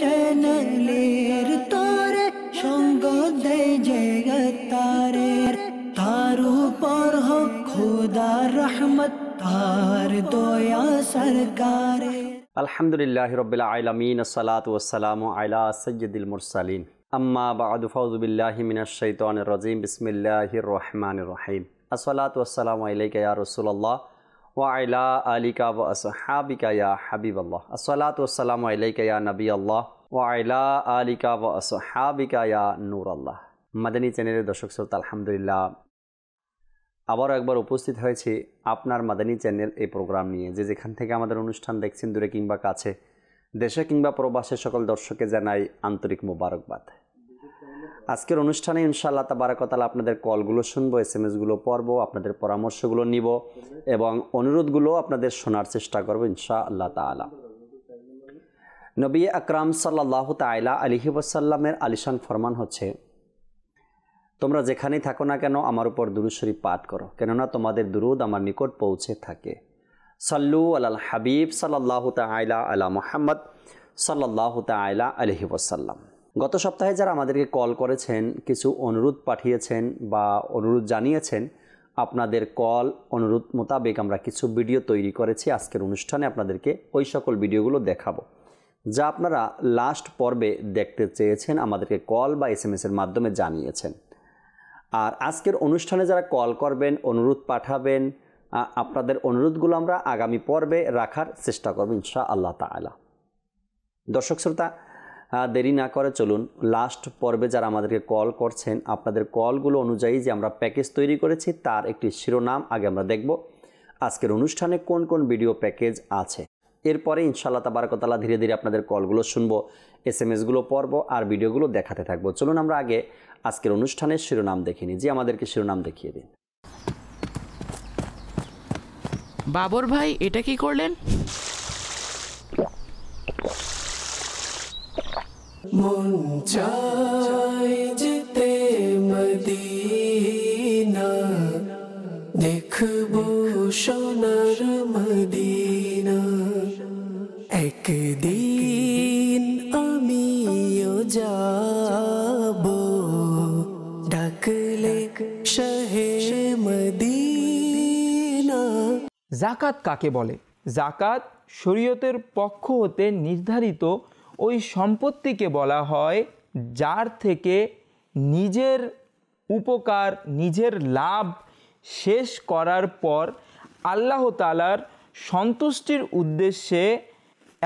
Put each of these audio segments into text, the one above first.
চ্যানেলের তোরে সঙ্গ দেয় যে তারে তার উপর হোক খুদার রহমত তার দয়া সরকারে। আলহামদুলিল্লাহি রাব্বিল আলামিন আসসালাতু ওয়াসসালামু আলা সাইয়্যিদিল মুরসালিন আম্মা বা'দু ফাউযু বিল্লাহি মিনাশ শাইতানির রাজীম বিসমিল্লাহির রহমানির রহিম আসসালাতু ওয়াসসালামু আলাইকা ইয়া রাসূলুল্লাহ ওয়া আলা আলিকা ওয়া আসহাবিকা ইয়া হাবিবাল্লাহ আসসালাতু ওয়াসসালামু আলাইকা ইয়া নবিয়াল্লাহ ওয়া আলা আলিকা ওয়া আসহাবিকা ইয়া নূরাল্লাহ। মাদানী চ্যানেলের দর্শক শ্রোতা, আলহামদুলিল্লাহ আবারও একবার উপস্থিত হয়েছি আপনার মাদানী চ্যানেল এই প্রোগ্রাম নিয়ে। যে যেখান থেকে আমাদের অনুষ্ঠান দেখছেন, দূরে কিংবা কাছে, দেশে কিংবা প্রবাসে, সকল দর্শককে জানাই আন্তরিক মোবারকবাদ। আজকের অনুষ্ঠানে ইনশাআল্লাহ তাবারাক ওয়া তাআলা আপনাদের কলগুলো শুনবো, এসএমএসগুলো পড়বো, আপনাদের পরামর্শগুলো নিব এবং অনুরোধগুলো আপনাদের শোনার চেষ্টা করবো ইনশাআল্লাহ তাআলা। নবী আকরাম সাল্লাল্লাহু তাআলা আলাইহি ওয়াসাল্লামের আলিশান ফরমান হচ্ছে, তোমরা যেখানেই থাকো না কেন আমার উপর দুরূদ শরীফ পাঠ করো, কেননা তোমাদের দুরূদ আমার নিকট পৌঁছে থাকে। সাল্লু আলাল হাবিব সাল্লাল্লাহু তাআলা আলা মুহাম্মদ সাল্লাল্লাহু তাআলা আলাইহি ওয়াসাল্লাম। গত সপ্তাহে যারা আমাদেরকে কল করেছেন, কিছু অনুরোধ পাঠিয়েছেন বা অনুরোধ জানিয়েছেন, আপনাদের কল অনুরোধ মোতাবেক আমরা কিছু ভিডিও তৈরি করেছি। আজকের অনুষ্ঠানে আপনাদেরকে ওই সকল ভিডিওগুলো দেখাবো যা আপনারা লাস্ট পর্বে দেখতে চেয়েছেন, আমাদেরকে কল বা এসএমএসের মাধ্যমে জানিয়েছেন। আর আজকের অনুষ্ঠানে যারা কল করবেন, অনুরোধ পাঠাবেন, আপনাদের অনুরোধগুলো আমরা আগামী পর্বে রাখার চেষ্টা করব ইনশাআল্লাহ তাআলা। দর্শক শ্রোতা, দেরি না করে চলুন লাস্ট পর্বে যারা আমাদেরকে কল করছেন, আপনাদের কলগুলো অনুযায়ী যে আমরা প্যাকেজ তৈরি করেছি তার একটি শিরোনাম আগে আমরা দেখব। আজকের অনুষ্ঠানে কোন কোন ভিডিও প্যাকেজ আছে, এরপরে ইনশাআল্লাহ তাবারাক ওয়া তাআলা ধীরে ধীরে আপনাদের কলগুলো শুনবো, এসএমএসগুলো পড়বো আর ভিডিওগুলো দেখাতে থাকবো। চলুন আমরা আগে আজকের অনুষ্ঠানের শিরোনাম দেখিনি। যে আমাদেরকে শিরোনাম দেখিয়ে দিন। বাবর ভাই, এটা কি করলেন? মন চায় যেতে মদিনা, দেখবো সোনার মদিনা। একদিন আমিও যাব, ডাকলে শাহে মদিনা। জাকাত কাকে বলে? জাকাত শরীয়তের পক্ষ হতে নির্ধারিত ওই সম্পত্তিকে বলা হয় যার থেকে নিজের উপকার, নিজের লাভ শেষ করার পর আল্লাহ তাআলার সন্তুষ্টির উদ্দেশ্যে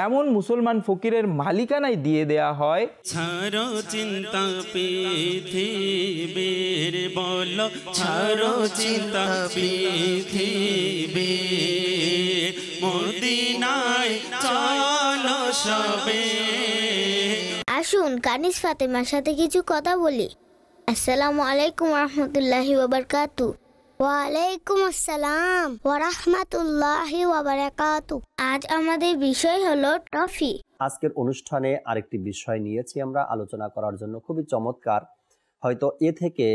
এমন মুসলমান ফকিরের মালিকানায় দিয়ে দেয়া হয়। ছাড়ো চিন্তা পৃথিবীর, বলো ছাড়ো চিন্তা পৃথিবীর, মদিনায় চলো সবে। আসুন কানিজ ফাতেমার সাথে কিছু কথা বলি। আসসালামু আলাইকুম রহমতুল্লাহি ওয়া বারাকাতুহু। ওয়ালাইকুম আসসালাম ওয়া রাহমাতুল্লাহি ওয়া বারাকাতুহু। আজ আমাদের বিষয় হলো টফি। আজকের অনুষ্ঠানে আরেকটি বিষয় নিয়েছি আমরা আলোচনা করার জন্য, খুবই চমৎকার। হয়তো এ থেকে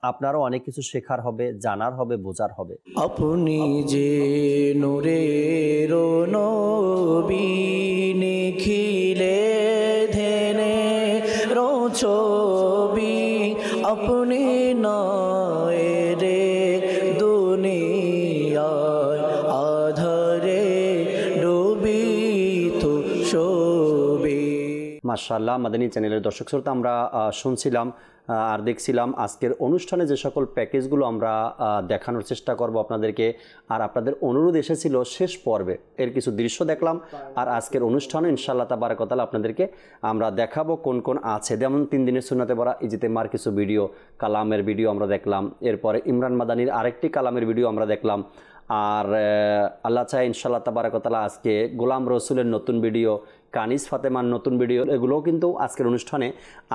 আপনারও অনেক কিছু শেখার হবে, জানার হবে, বোঝার হবে। আপনি যে নূরের নবী, নিখিলে ধেনে ছবি, আপনি নয় রে দুনিয়ায় আধারে ডুবিত ছবি। মাশাআল্লাহ, মাদানী চ্যানেলের দর্শক শ্রোতা, আমরা শুনছিলাম আর দেখছিলাম আজকের অনুষ্ঠানে যে সকল প্যাকেজগুলো আমরা দেখানোর চেষ্টা করব আপনাদেরকে। আর আপনাদের অনুরোধ এসেছিল শেষ পর্বে, এর কিছু দৃশ্য দেখলাম। আর আজকের অনুষ্ঠানে ইনশাআল্লাহ তাবারাক ওয়া তাআলা আপনাদেরকে আমরা দেখাবো কোন কোন আছে। যেমন 3 দিনের সুন্নাতে ভরা ইজতেমার কিছু ভিডিও, কালামের ভিডিও আমরা দেখলাম। এরপরে ইমরান মাদানির আরেকটি কালামের ভিডিও আমরা দেখলাম। আর আল্লাহ চায় ইনশাআল্লাহ তাবারাক ওয়া তাআলা আজকে গোলাম রসুলের নতুন ভিডিও, কানিজ ফাতেমার নতুন ভিডিও, এগুলোও কিন্তু আজকের অনুষ্ঠানে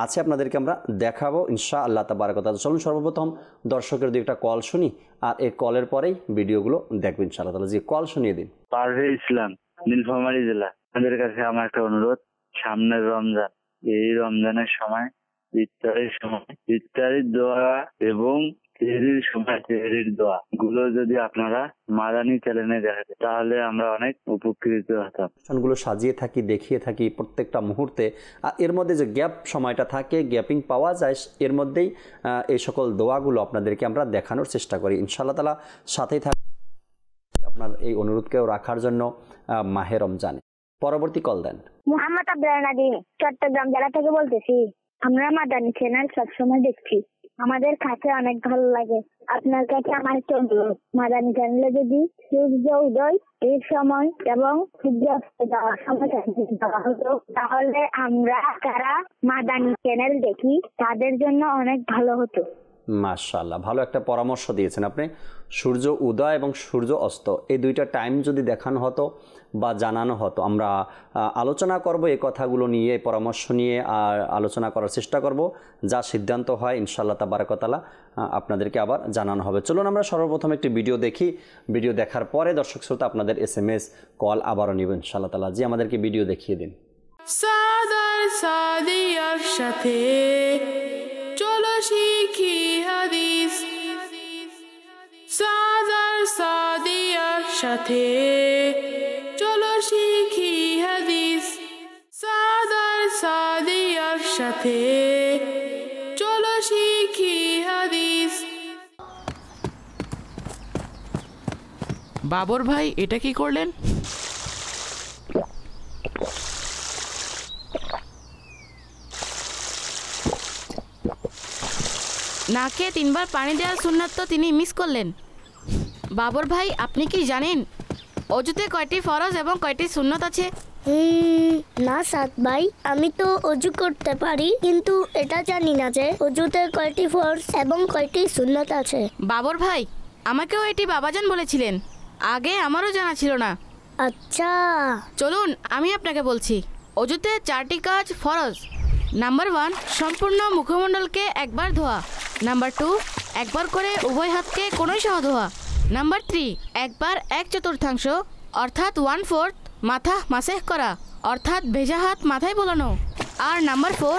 আছে, আপনাদেরকে আমরা দেখাবো ইনশাআল্লাহ তাবারাক ওয়া তাআলা। চলুন সর্বপ্রথম দর্শকের 2টা কল শুনি, আর এই কলের পরেই ভিডিওগুলো দেখবো ইনশাআল্লাহ তাআলা। জি, কল শুনিয়ে দিন। পারভেজ ইসলাম, নীলফামারী জেলা। আপনাদের কাছে আমার একটা অনুরোধ, সামনের রমজান, এই রমজানের সময় ইফতারির দোয়া এবং সেহরির সময় সেহরির দোয়া গুলো যদি আপনারা মাদানী চ্যানেলে দেখাতেন তাহলে আমরা অনেক উপকৃত হতাম। অনুষ্ঠানগুলো সাজিয়ে থাকি, দেখিয়ে থাকি প্রত্যেকটা মুহূর্তে। এর মধ্যে যে গ্যাপ সময়টা থাকে, গ্যাপিং পাওয়া যায়, এর মধ্যেই এই সকল দোয়াগুলো আপনাদেরকে আমরা দেখানোর চেষ্টা করি। ইনশাআল্লাহ তাআলা সাথেই থাকি আপনার এই অনুরোধকেও রাখার জন্য মাহে রমজানে। পরবর্তী কল দেন। মোহাম্মদ আব্দুল নাদিম, চট্টগ্রাম জেলা থেকে বলতেছি। আমরা মাদানী চ্যানেল সবসময় দেখছি, আমাদের কাছে অনেক ভালো লাগে। আপনার কাছে আমার একটা অনুরোধ, মাদানী চ্যানেলে যদি সূর্য উদয় এর সময় এবং সূর্য অস্ত যাওয়ার সময় দেওয়া হতো তাহলে আমরা যারা মাদানী চ্যানেল দেখি তাদের জন্য অনেক ভালো হতো। মাশাআল্লাহ, ভালো একটা পরামর্শ দিয়েছেন আপনি। সূর্য উদয় এবং সূর্য অস্ত এই দুইটা টাইম যদি দেখানো হতো বা জানানো হতো, আমরা আলোচনা করব এই কথাগুলো নিয়ে, পরামর্শ নিয়ে আর আলোচনা করার চেষ্টা করব। যা সিদ্ধান্ত হয় ইনশাআল্লাহ তাবারাক ওয়া তাআলা আপনাদেরকে আবার জানানো হবে। চলুন আমরা সর্বপ্রথম একটি ভিডিও দেখি। ভিডিও দেখার পরে দর্শক শ্রোতা আপনাদের SMS কল আবারও নিব ইনশাআল্লাহ তাআলা। জি, আমাদেরকে ভিডিও দেখিয়ে দিন। সাদার সাদিয়ার সাথে চলো শিখি হাদিস, সাদার সাদিয়ার সাথে চলো শিখি হাদিস, সাদার সাদিয়ার সাথে চলো শিখি হাদিস। বাবর ভাই এটা কি করলেন? নাকে 3 বার পানি দেওয়ার সুন্নাত তো তিনি মিস করলেন। বাবর ভাই আপনি কি জানেন অজুতে কয়টি ফরজ এবং কয়টি সুন্নত আছে? না সাদ ভাই, আমি তো অজু করতে পারি কিন্তু এটা জানি না যে অজুতে কয়টি ফরজ এবং কয়টি সুন্নত আছে। বাবর ভাই আমাকেও এটি বাবাজান বলেছিলেন, আগে আমারও জানা ছিল না। আচ্ছা চলুন আমি আপনাকে বলছি। অজুতে 4টি কাজ ফরজ। নাম্বার 1, সম্পূর্ণ মুখমণ্ডলকে একবার ধোয়া। নাম্বার 2, একবার করে উভয় হাতকে কোনোই সহ ধোয়া। নাম্বার 3, একবার 1/4 অর্থাৎ 1/4 মাথা মাসেহ করা অর্থাৎ ভেজা হাত মাথায় বোলানো। আর নাম্বার 4,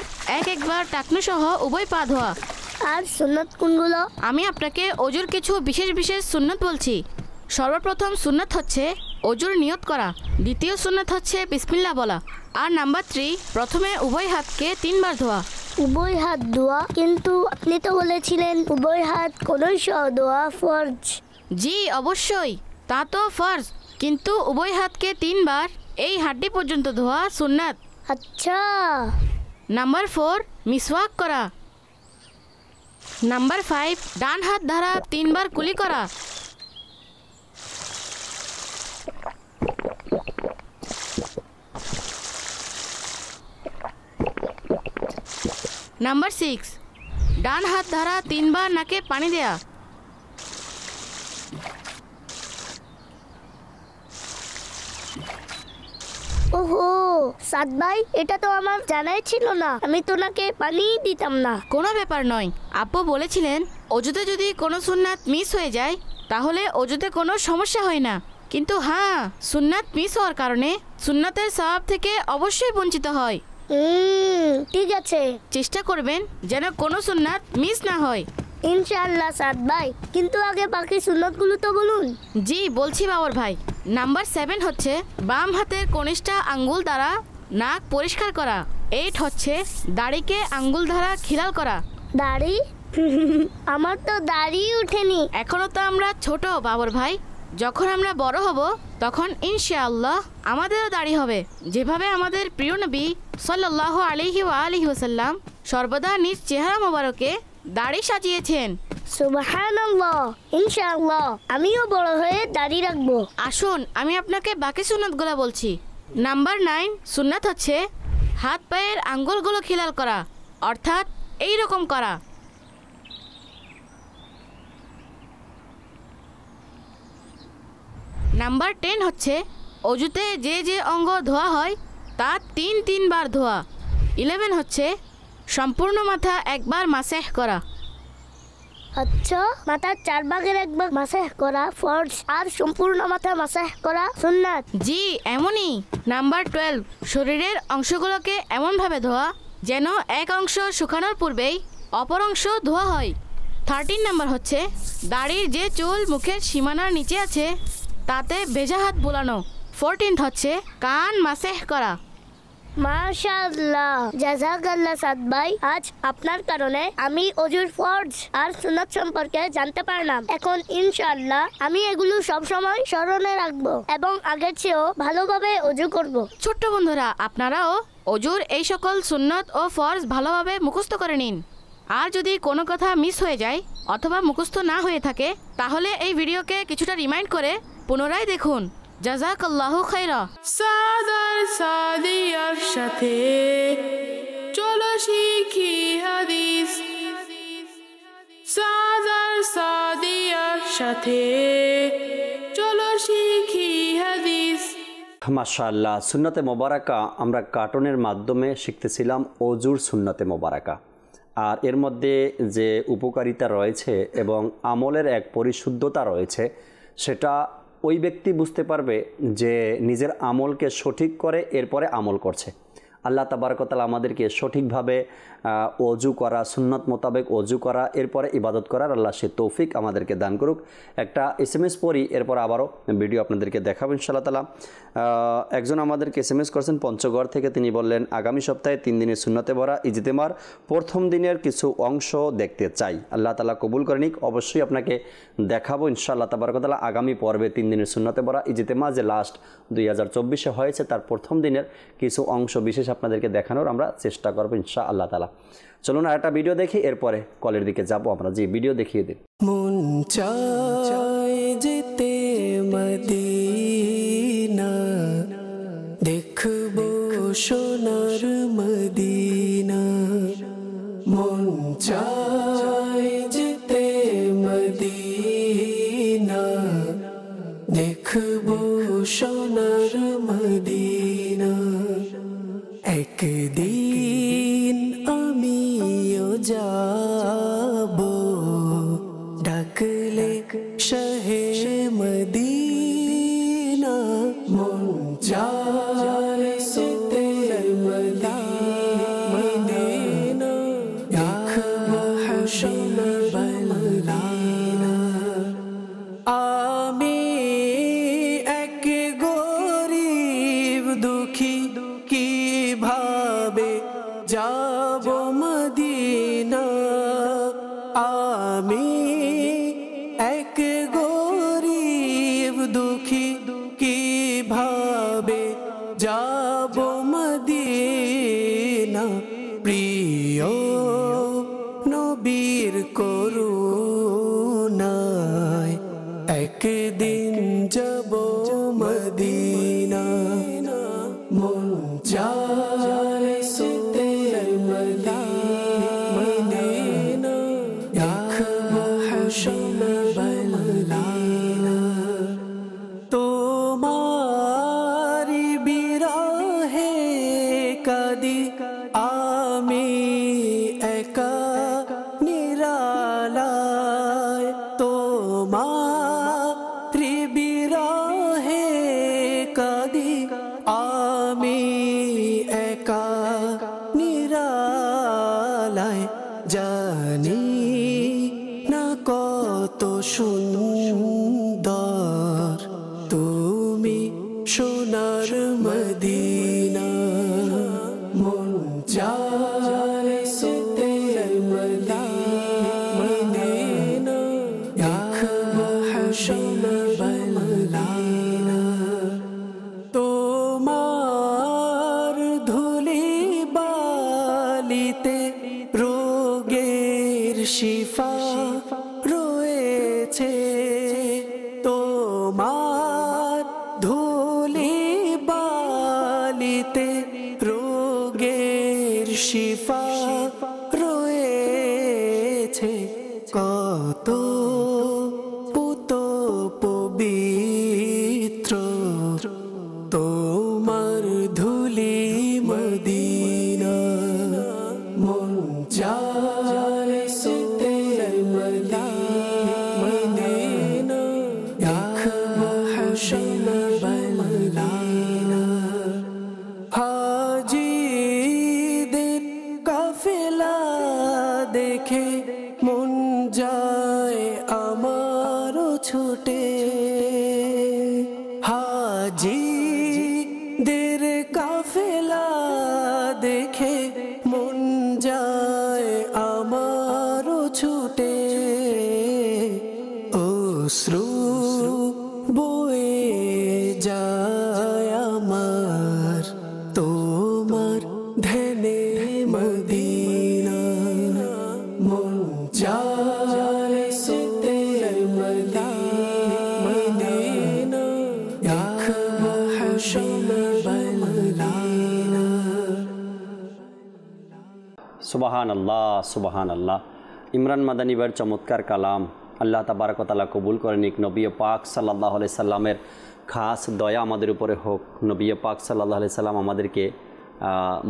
একবার টাকনু সহ উভয় পা ধোয়া। আর সুন্নত কোনগুলো? আমি আপনাকে অজুর কিছু বিশেষ বিশেষ সুন্নত বলছি। সর্বপ্রথম সুন্নত হচ্ছে অজুর নিয়ত করা। দ্বিতীয় সুন্নত হচ্ছে বিসমিল্লাহ বলা। আর নাম্বার 3, প্রথমে উভয় হাতকে 3 বার ধোয়া। উভয় হাত ধোয়া? কিন্তু আপনি তো বলেছিলেন উভয় হাত কোনোই সহ ধোয়া ফরজ। জি অবশ্যই, তা তো ফরজ, কিন্তু উভয় হাতকে 3 বার এই হাড্ডি পর্যন্ত ধোয়া সুন্নাত। আচ্ছা। নাম্বার 4, মিসওয়াক করা। নাম্বার 5, ডান হাত দ্বারা 3 বার কুলি করা। নাম্বার 6, ডান হাত দ্বারা 3 বার নাকে পানি দেয়া। ওহো সাদ ভাই, এটা তো আমার জানাই ছিল না, আমি তো নাকে পানি দিতাম না। কোনো ব্যাপার নয়, আব্বু বলেছিলেন অজুতে যদি কোনো সুন্নাত মিস হয়ে যায় তাহলে অজুতে কোনো সমস্যা হয় না, কিন্তু হ্যাঁ সুন্নাত মিস হওয়ার কারণে সুন্নাতের সওয়াব থেকে অবশ্যই বঞ্চিত হয়। ঠিক আছে, চেষ্টা করবেন যেন কোনো সুন্নাত মিস না হয়। ইনশাআল্লাহ সাদ ভাই, কিন্তু আগে বাকি সুন্নতগুলো তো বলুন। জি বলছি বাবর ভাই। নাম্বার 7 হচ্ছে বাম হাতের কনিষ্ঠা আঙ্গুল দ্বারা নাক পরিষ্কার করা। 8 হচ্ছে দাড়িকে আঙ্গুল দ্বারা খিলাল করা। দাড়ি? আমার তো দাড়ি উঠেনি। এখনো তো আমরা ছোট বাবর ভাই, যখন আমরা বড় হব তখন ইনশাআল্লাহ আমাদেরও দাড়ি হবে। যেভাবে আমাদের প্রিয় নবী সাল্লাল্লাহু আলাইহি ওয়া আলিহি ওয়াসাল্লাম সর্বদা নিজ চেহারা মোবারকে দাড়ি সাজিয়েছেন। সুবহানাল্লাহ, ইনশাআল্লাহ আমিও বড় হয়ে দাড়ি রাখবো। আসুন আমি আপনাকে বাকি সুন্নাতগুলো বলছি। নাম্বার 9 সুন্নাত হচ্ছে হাত পায়ের আঙ্গুলগুলো খিলাল করা অর্থাৎ এই রকম করা। নাম্বার 10 হচ্ছে অজুতে যে যে অঙ্গ ধোয়া হয় তা 3 বার ধোয়া। 11 হচ্ছে সম্পূর্ণ মাথা একবার মাসেহ করা। আচ্ছা, মাথার 4 ভাগের 1 ভাগ মাসেহ করা ফরজ আর সম্পূর্ণ মাথা মাসেহ করা সুন্নাত। জি এমনই। নাম্বার 12 শরীরের অংশগুলোকে এমনভাবে ধোয়া যেন এক অংশ শুকানোর পূর্বেই অপর অংশ ধোয়া হয়। 13 নাম্বার হচ্ছে দাড়ির যে চুল মুখের সীমানার নিচে আছে তাতে ভেজা হাত বোলানো। 14 হচ্ছে কান মাসেহ করা। মাশাআল্লাহ, জাযাকাল্লাহ সাদ ভাই। আজ আপনার কারণে আমি অজুর ফরজ আর সুন্নাত সম্পর্কে জানতে পারলাম। এখন ইনশাআল্লাহ আমি এগুলো সব সময় স্মরণে রাখবো এবং আগের চেয়েও ভালোভাবে অজু করব। ছোট্ট বন্ধুরা, আপনারাও অজুর এই সকল সুন্নত ও ফরজ ভালোভাবে মুখস্থ করে নিন। আর যদি কোনো কথা মিস হয়ে যায় অথবা মুখস্থ না হয়ে থাকে তাহলে এই ভিডিওকে কিছুটা রিমাইন্ড করে পুনরায় দেখুন। জাযাকাল্লাহু খাইরা। সাদার সাদিয়ার সাথে চলো শিখি হাদিস। সাদার সাদিয়ার সাথে চলো শিখি হাদিস। মাশাআল্লাহ, সুন্নতে মোবারকা আমরা কার্টুনের মাধ্যমে শিখতেছিলাম অজুর সুন্নতে মোবারকা। আর এর মধ্যে যে উপকারিতা রয়েছে এবং আমলের এক পরিশুদ্ধতা রয়েছে সেটা ওই ব্যক্তি বুঝতে পারবে যে নিজের আমলকে সঠিক করে এরপরে আমল করছে। আল্লাহ তাবারক ওয়া তাআলা আমাদেরকে সঠিকভাবে অজু করা, সুন্নত মোতাবেক অজু করা, এরপরে ইবাদত করার আল্লাহ সে তৌফিক আমাদেরকে দান করুক। একটা SMS পড়ি, এরপর আবারও ভিডিও আপনাদেরকে দেখাবো ইনশাআল্লাহ তাআলা। একজন আমাদেরকে SMS করেছেন পঞ্চগড় থেকে। তিনি বললেন, আগামী সপ্তাহে 3 দিনের সুন্নতে ভরা ইজতেমার প্রথম দিনের কিছু অংশ দেখতে চাই। আল্লাহ তাআলা কবুল করে নিক। অবশ্যই আপনাকে দেখাবো ইনশাআল্লাহ তাবারক ওয়া তাআলা আগামী পর্বে 3 দিনের সুন্নতে ভরা ইজতেমা যে লাস্ট 2024-এ হয়েছে তার প্রথম দিনের কিছু অংশ বিশেষ আপনাদেরকে দেখানোর আমরা চেষ্টা করবো ইনশাআল্লাহ তাআলা। চলুন আর একটা ভিডিও দেখি, এরপরে কলের দিকে যাব আমরা। জি, ভিডিও দেখিয়ে দিন। মন চায় যেতে মদিনা, দেখবো সোনার মদিনা। মন চায় যেতে মদিনা, দেখবো সোনার মদিনা। একদিন আমিও যাব, ডাকলে শাহে মদিনা। মন চায় যেতে মদিনা, দেখবো সোনার মদিনা। আমি এক গরিব দুঃখী, কিভাবে যাব মদিনা। আমি এক গরিব দুঃখী, কিভাবে যাব মদিনা। প্রিয় নবীর করুণায় একদিন যাব মদিনা। মন চায় যেতে মদিনা, দেখবো সোনার মদিনা। তোমার বিরহে কাঁদি আমি একা নিরালায়। তোমার বিরহে কাঁদি আমি একা নিরালায়। জানি না কত সুন্দর তুমি সোনার মদিনা। মন চায় যেতে মদিনা, দেখবো সোনার মদিনা। তোমার ধুলি বালিতে রোগের শিফা রয়েছে। তোমার ধুলি বালিতে রোগের শিফা রয়েছে। কত পুত পবিত্র তোমার ধুলি মদিনা। মন চায় যেতে মদিনা, দেখবো সোনার মদিনা। হাজিদের কাফেলা ছুটে অশ্রু বয়ে যায় আমার তোমার ধ্যানে মদিনা মন চায় সুতে মদিনা দেখবো হাবিব সুবাহান আল্লাহ সুবাহান আল্লাহ। ইমরান মাদানী ভাইয়ের চমৎকার কালাম আল্লাহ তাবারক ওয়া তাআলা কবুল করে নিক। নবী পাক সাল্লাল্লাহু আলাইহি সাল্লামের খাস দয়া আমাদের উপরে হোক। নবী পাক সাল্লাল্লাহু আলাইহি সাল্লাম আমাদেরকে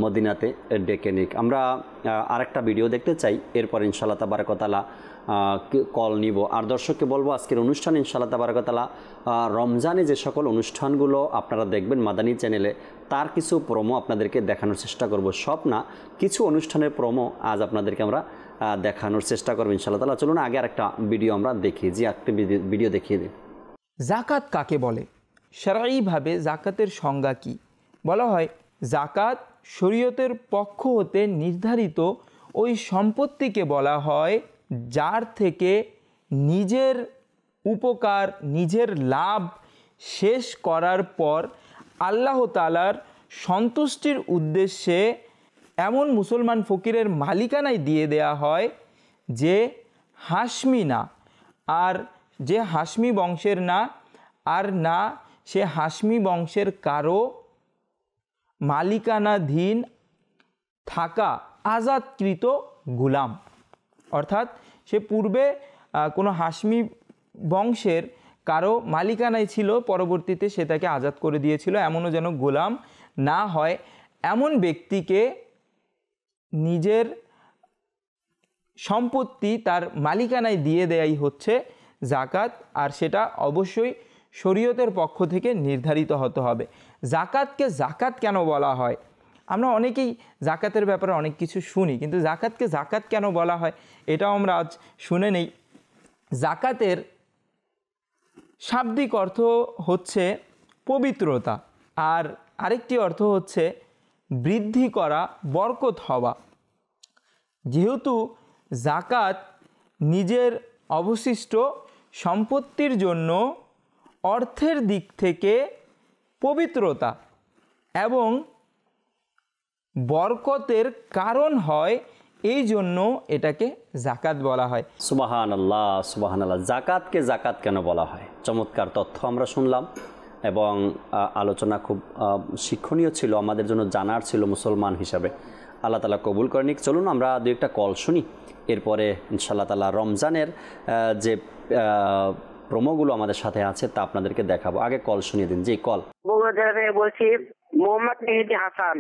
মদিনাতে ডেকে নিক। আমরা আরেকটা ভিডিও দেখতে চাই, এরপর ইনশাআল্লাহ তাবারক ওয়া তাআলা কল নিব। আর দর্শককে বলবো আজকের অনুষ্ঠান ইনশাআল্লাহ তাবারক ওয়া তাআলা রমজানে যে সকল অনুষ্ঠানগুলো আপনারা দেখবেন মাদানী চ্যানেলে, তার কিছু প্রোমো আপনাদেরকে দেখানোর চেষ্টা করব। সব না, কিছু অনুষ্ঠানের প্রোমো আজ আপনাদেরকে আমরা দেখানোর চেষ্টা করবো ইনশাআল্লাহ তাআলা। চলুন আগে আরেকটা ভিডিও আমরা দেখি। যে একটা ভিডিও দেখিয়ে দিন। জাকাত কাকে বলে? শরঈভাবে জাকাতের সংজ্ঞা কি? বলা হয় জাকাত শরীয়তের পক্ষ হতে নির্ধারিত ওই সম্পত্তিকে বলা হয় যার থেকে নিজের উপকার, নিজের লাভ শেষ করার পর আল্লাহ তাআলার সন্তুষ্টির উদ্দেশ্যে এমন মুসলমান ফকিরের মালিকানায় দিয়ে দেয়া হয় যে হাশমি না, আর যে হাশমি বংশের না, আর না সে হাশমি বংশের কারো মালিকানাধীন থাকা আজাদকৃত গুলাম। অর্থাৎ সে পূর্বে কোনো হাশমি বংশের কারো মালিকানায় ছিল, পরবর্তীতে সে তাকে আজাদ করে দিয়েছিল, এমনও যেন গোলাম না হয় এমন ব্যক্তিকে নিজের সম্পত্তি তার মালিকানায় দিয়ে দেয়াই হচ্ছে জাকাত। আর সেটা অবশ্যই শরীয়তের পক্ষ থেকে নির্ধারিত হতে হবে। জাকাতকে জাকাত কেন বলা হয়? আমরা অনেকেই জাকাতের ব্যাপারে অনেক কিছু শুনি, কিন্তু জাকাতকে জাকাত কেন বলা হয় এটাও আমরা আজ শুনে নেই। জাকাতের শাব্দিক অর্থ হচ্ছে পবিত্রতা, আর আরেকটি অর্থ হচ্ছে বৃদ্ধি করা, বরকত হওয়া। যেহেতু জাকাত নিজের অবশিষ্ট সম্পত্তির জন্য অর্থের দিক থেকে পবিত্রতা এবং বরকতের কারণ হয়, এই জন্য এটাকে জাকাত বলা হয়। সুবহানাল্লাহ সুবহানাল্লাহ। জাকাতকে জাকাত কেন বলা হয়? চমৎকার তথ্য আমরা শুনলাম এবং আলোচনা খুব শিক্ষণীয় ছিল, আমাদের জন্য জানার ছিল মুসলমান হিসাবে। আল্লাহ তাআলা কবুল করে নিক। চলুন আমরা দু একটা কল শুনি, এরপরে ইনশাআল্লাহ তাআলা রমজানের যে প্রোমোগুলো আমাদের সাথে আছে তা আপনাদেরকে দেখাবো। আগে কল শুনিয়ে দিন। জি, কল। বলছি মোহাম্মদ মেহেদি হাসান।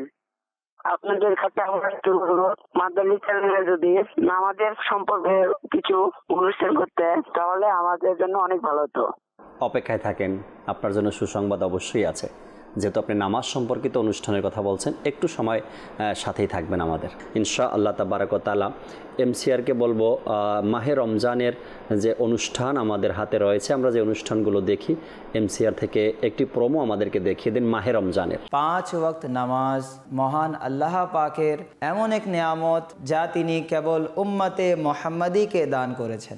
আপনাদের কাছে আমার একটু অনুরোধ, মাদানী চ্যানেলে যদি নামাজের সম্পর্কে কিছু অনুষ্ঠান করতে, তাহলে আমাদের জন্য অনেক ভালো হতো। অপেক্ষায় থাকেন, আপনার জন্য সুসংবাদ অবশ্যই আছে। যেহেতু আপনি নামাজ সম্পর্কিত অনুষ্ঠানের কথা বলছেন, একটু সময় সাথেই থাকবেন আমাদের ইনশাআল্লাহ তাবারাক ওয়া তাআলা। এমসিআরকে বলবো মাহে রমজানের যে অনুষ্ঠান আমাদের হাতে রয়েছে, আমরা যে অনুষ্ঠানগুলো দেখি, এমসিআর থেকে একটি প্রোমো আমাদেরকে দেখিয়ে দিন মাহে রমজানের। 5 ওয়াক্ত নামাজ মহান আল্লাহ পাকের এমন এক নিয়ামত যা তিনি কেবল উম্মতে মুহাম্মাদীকে দান করেছেন।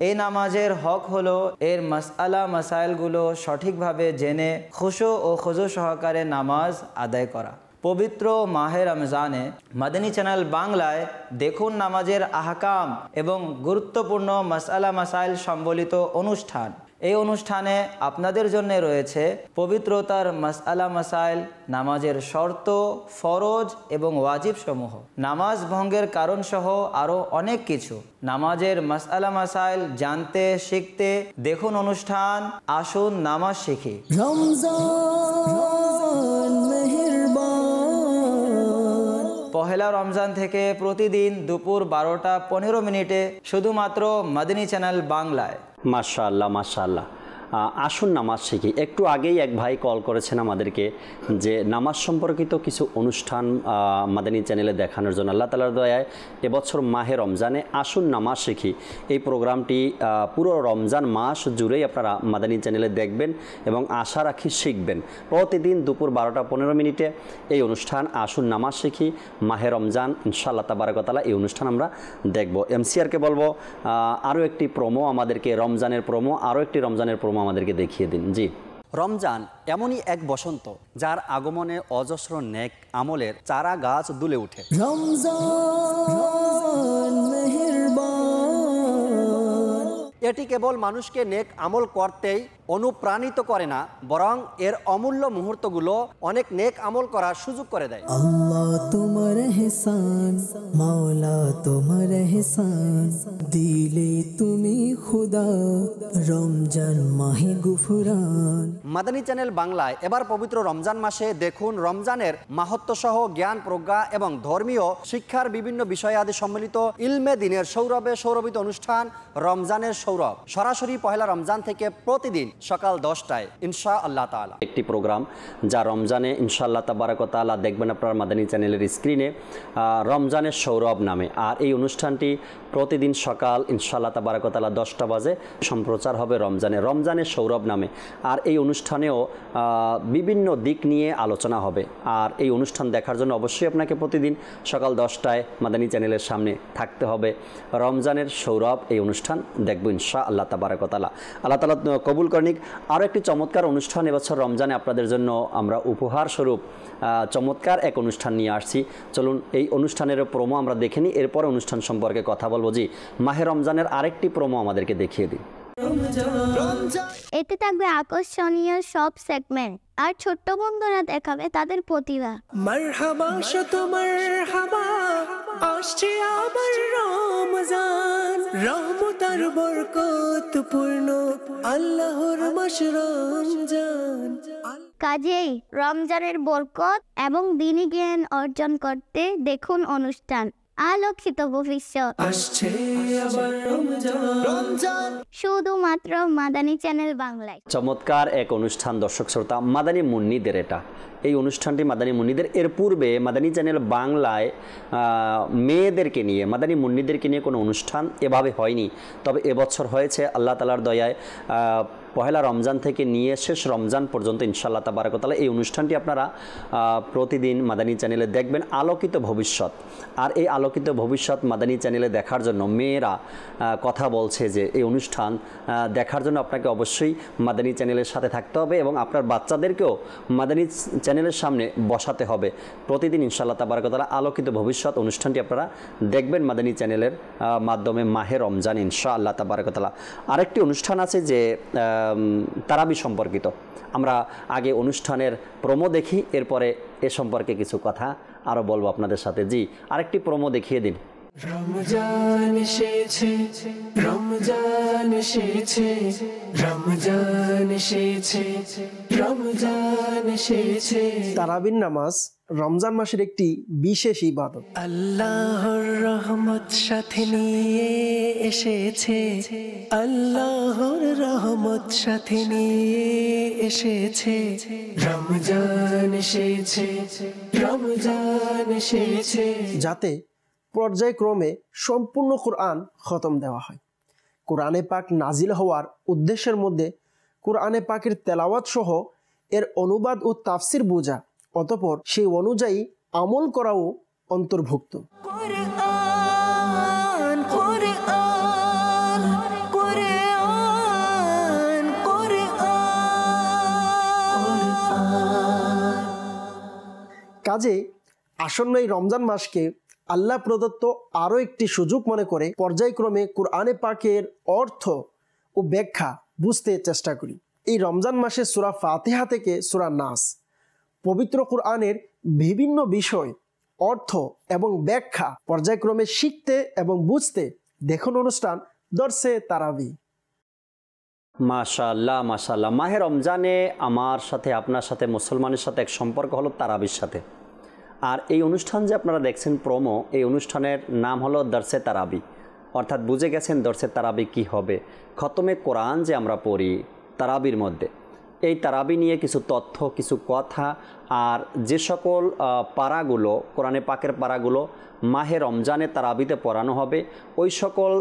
এই নামাজের হক হলো এর মাসআলা মাসাইলগুলো সঠিকভাবে জেনে খুশু ও খুজু সহকারে নামাজ আদায় করা। পবিত্র মাহে রমজানে মাদানী চ্যানেল বাংলায় দেখুন নামাজের আহকাম এবং গুরুত্বপূর্ণ মাসআলা মাসাইল সম্বলিত অনুষ্ঠান। এই অনুষ্ঠানে আপনাদের জন্য রয়েছে পবিত্রতার মাসআলা মাসাইল, নামাজের শর্ত, ফরজ এবং ওয়াজিব সমূহ, নামাজ ভঙ্গের কারণ সহ আরও অনেক কিছু। নামাজের মাসআলা মাসাইল জানতে শিখতে দেখুন অনুষ্ঠান আসুন নামাজ শিখি। পহেলা রমজান থেকে প্রতিদিন দুপুর 12টা 15 মিনিটে শুধুমাত্র মাদানী চ্যানেল বাংলায়। মাশাআল্লাহ মাশাআল্লাহ। আসুন নামাজ শিখি। একটু আগেই এক ভাই কল করেছেন আমাদেরকে যে নামাজ সম্পর্কিত কিছু অনুষ্ঠান মাদানী চ্যানেলে দেখানোর জন্য। আল্লাহ তাআলার দয়ায় এবছর মাহে রমজানে আসুন নামাজ শিখি এই প্রোগ্রামটি পুরো রমজান মাস জুড়েই আপনারা মাদানী চ্যানেলে দেখবেন এবং আশা রাখি শিখবেন। প্রতিদিন দুপুর 12টা 15 মিনিটে এই অনুষ্ঠান আসুন নামাজ শিখি মাহে রমজান, ইনশাআল্লাহ তাবারাক ওয়া তাআলা এই অনুষ্ঠান আমরা দেখব। এমসিআরকে বলবো আরও একটি প্রোমো আমাদেরকে, রমজানের প্রোমো, আরও একটি রমজানের প্রোমো আমাদেরকে দেখিয়ে দিন। জি, রমজান এমনই এক বসন্ত যার আগমনে অজস্র নেক আমলের চারা গাছ দুলে ওঠে। এটি কেবল মানুষকে নেক আমল করতেই অনুপ্রাণিত করে না, বরং এর অমূল্য মুহূর্তগুলো অনেক নেক আমল করার সুযোগ করে দেয়। আল্লাহ তোমার এহসান, মাওলা তোমার এহসান, দিলে তুমি খুদা রমজান মাহে গুফরান। মাদানী চ্যানেল বাংলায় এবার পবিত্র রমজান মাসে দেখুন রমজানের মাহাত্ম্য সহ জ্ঞান, প্রজ্ঞা এবং ধর্মীয় শিক্ষার বিভিন্ন বিষয়াদি সম্মিলিত ইলমে দিনের সৌরভে সৌরভিত অনুষ্ঠান রমজানের সৌরভ, সরাসরি পহেলা রমজান থেকে প্রতিদিন সকাল 10টায় ইনশাআল্লাহ তাআলা। একটি প্রোগ্রাম যা রমজানে ইনশাআল্লাহ তাবারাক ওয়া তাআলা দেখবেন আপনার মাদানী চ্যানেলের স্ক্রিনে, রমজানের সৌরভ নামে। আর এই অনুষ্ঠানটি প্রতিদিন সকাল ইনশাআল্লাহ তাবারাক ওয়া তাআলা 10টা বাজে সম্প্রচার হবে রমজানের সৌরভ নামে। আর এই অনুষ্ঠানেও বিভিন্ন দিক নিয়ে আলোচনা হবে। আর এই অনুষ্ঠান দেখার জন্য অবশ্যই আপনাকে প্রতিদিন সকাল 10টায় মাদানী চ্যানেলের সামনে থাকতে হবে। রমজানের সৌরভ এই অনুষ্ঠান দেখব ইনশাআল্লাহ তাবারাক ওয়া তাআলা। আল্লাহ তাআলা কবুল করেন। আরও একটি চমৎকার অনুষ্ঠান এবছর রমজানে আপনাদের জন্য আমরা উপহার স্বরূপ চমৎকার এক অনুষ্ঠান নিয়ে আসছি। চলুন এই অনুষ্ঠানের প্রোমো আমরা দেখে নিই, এরপর অনুষ্ঠান সম্পর্কে কথা বলবো। জি, মাহে রমজানের আরেকটি প্রোমো আমাদেরকে দেখিয়ে দিই। এতে থাকবে আকর্ষণীয় সব সেগমেন্ট আর ছোট্ট বন্ধুরা দেখাবে তাদের প্রতিভা। মারহাবা শত মারহাবা, আসছে আবার রমজান, রহমত আর বরকত পূর্ণ আল্লাহর মাস রমজান। কাজেই রমজানের বরকত এবং দ্বীনি জ্ঞান অর্জন করতে দেখুন অনুষ্ঠান আলোকিত ভবিষ্যৎ। আসছে আবার রমজান, শুধুমাত্র মাদানী চ্যানেল বাংলায়। চমৎকার এক অনুষ্ঠান দর্শক শ্রোতা, মাদানী মুন্নিদের এটা এই অনুষ্ঠানটি মাদানী মুন্নিদের। এর পূর্বে মাদানী চ্যানেল বাংলায় মেয়েদেরকে নিয়ে, মাদানী মুন্নিদেরকে নিয়ে কোনো অনুষ্ঠান এভাবে হয়নি। তবে এবছর হয়েছে আল্লাহ তাআলার দয়ায়। পহেলা রমজান থেকে নিয়ে শেষ রমজান পর্যন্ত ইনশাআল্লাহ তাবারাক ওয়া তাআলা এই অনুষ্ঠানটি আপনারা প্রতিদিন মাদানী চ্যানেলে দেখবেন, আলোকিত ভবিষ্যৎ। আর এই আলোকিত ভবিষ্যৎ মাদানী চ্যানেলে দেখার জন্য মেয়েরা কথা বলছে যে এই অনুষ্ঠান দেখার জন্য আপনাকে অবশ্যই মাদানী চ্যানেলের সাথে থাকতে হবে এবং আপনার বাচ্চাদেরকেও মাদানী চ্যানেলের সামনে বসাতে হবে। প্রতিদিন ইনশাআল্লাহ তাবারাক ওয়া তাআলা আলোকিত ভবিষ্যৎ অনুষ্ঠানটি আপনারা দেখবেন মাদানী চ্যানেলের মাধ্যমে মাহে রমজান ইনশাআল্লাহ তাবারাক ওয়া তাআলা। আরেকটি অনুষ্ঠান আছে যে তারাবি সম্পর্কিত। আমরা আগে অনুষ্ঠানের প্রোমো দেখি, এরপরে এ সম্পর্কে কিছু কথা আরও বলবো আপনাদের সাথে। জি, আরেকটি প্রোমো দেখিয়ে দিন। রমজান এসেছে, রমজান এসেছে, রমজান এসেছে, রমজান এসেছে। তারাবির নামাজ রমজান মাসের একটি বিশেষ ইবাদত। আল্লাহর রহমত সাথে নিয়ে এসেছে, আল্লাহর রহমত সাথে নিয়ে এসেছে, রমজান এসেছে, রমজান এসেছে। যাতে পর্যায়ক্রমে সম্পূর্ণ কোরআন খতম দেওয়া হয়। কোরআনে পাক নাজিল হওয়ার উদ্দেশ্যের মধ্যে কোরআনে পাকের তেলাওয়াত সহ এর অনুবাদ ও তাফসির বোঝা, অতঃপর সেই অনুযায়ী আমল করাও অন্তর্ভুক্ত। কাজে আসন্ন এই রমজান মাসকে আল্লাহ প্রদত্ত আরও একটি সুযোগ মনে করে পর্যায়ক্রমে কোরআনে পাকের অর্থ ও ব্যাখ্যা বুঝতে চেষ্টা করি। এই রমজান মাসে সূরা ফাতিহা থেকে সূরা নাস পবিত্র কোরআনের বিভিন্ন বিষয়, অর্থ এবং ব্যাখ্যা পর্যায়ক্রমে শিখতে এবং বুঝতে দেখুন অনুষ্ঠান দর্সে তারাবি। মাশাআল্লাহ মাশাআল্লাহ। মাহে রমজানে আমার সাথে, আপনার সাথে, মুসলমানের সাথে এক সম্পর্ক হলো তারাবির সাথে। আর এই অনুষ্ঠান যে আপনারা দেখছেন প্রোমো, এই অনুষ্ঠানের নাম হলো দর্সে তারাবি। অর্থাৎ বুঝে গেছেন দর্সে তারাবি কি হবে। খতমে কোরআন যে আমরা পড়ি, তারাবির মধ্যে। এই তারাবি নিয়ে কিছু তথ্য, কিছু কথা, আর যে সকল পারাগুলো কোরআনে পাকের পারাগুলো মাহে রমজানে তারাবিতে পড়ানো হবে, ওই সকল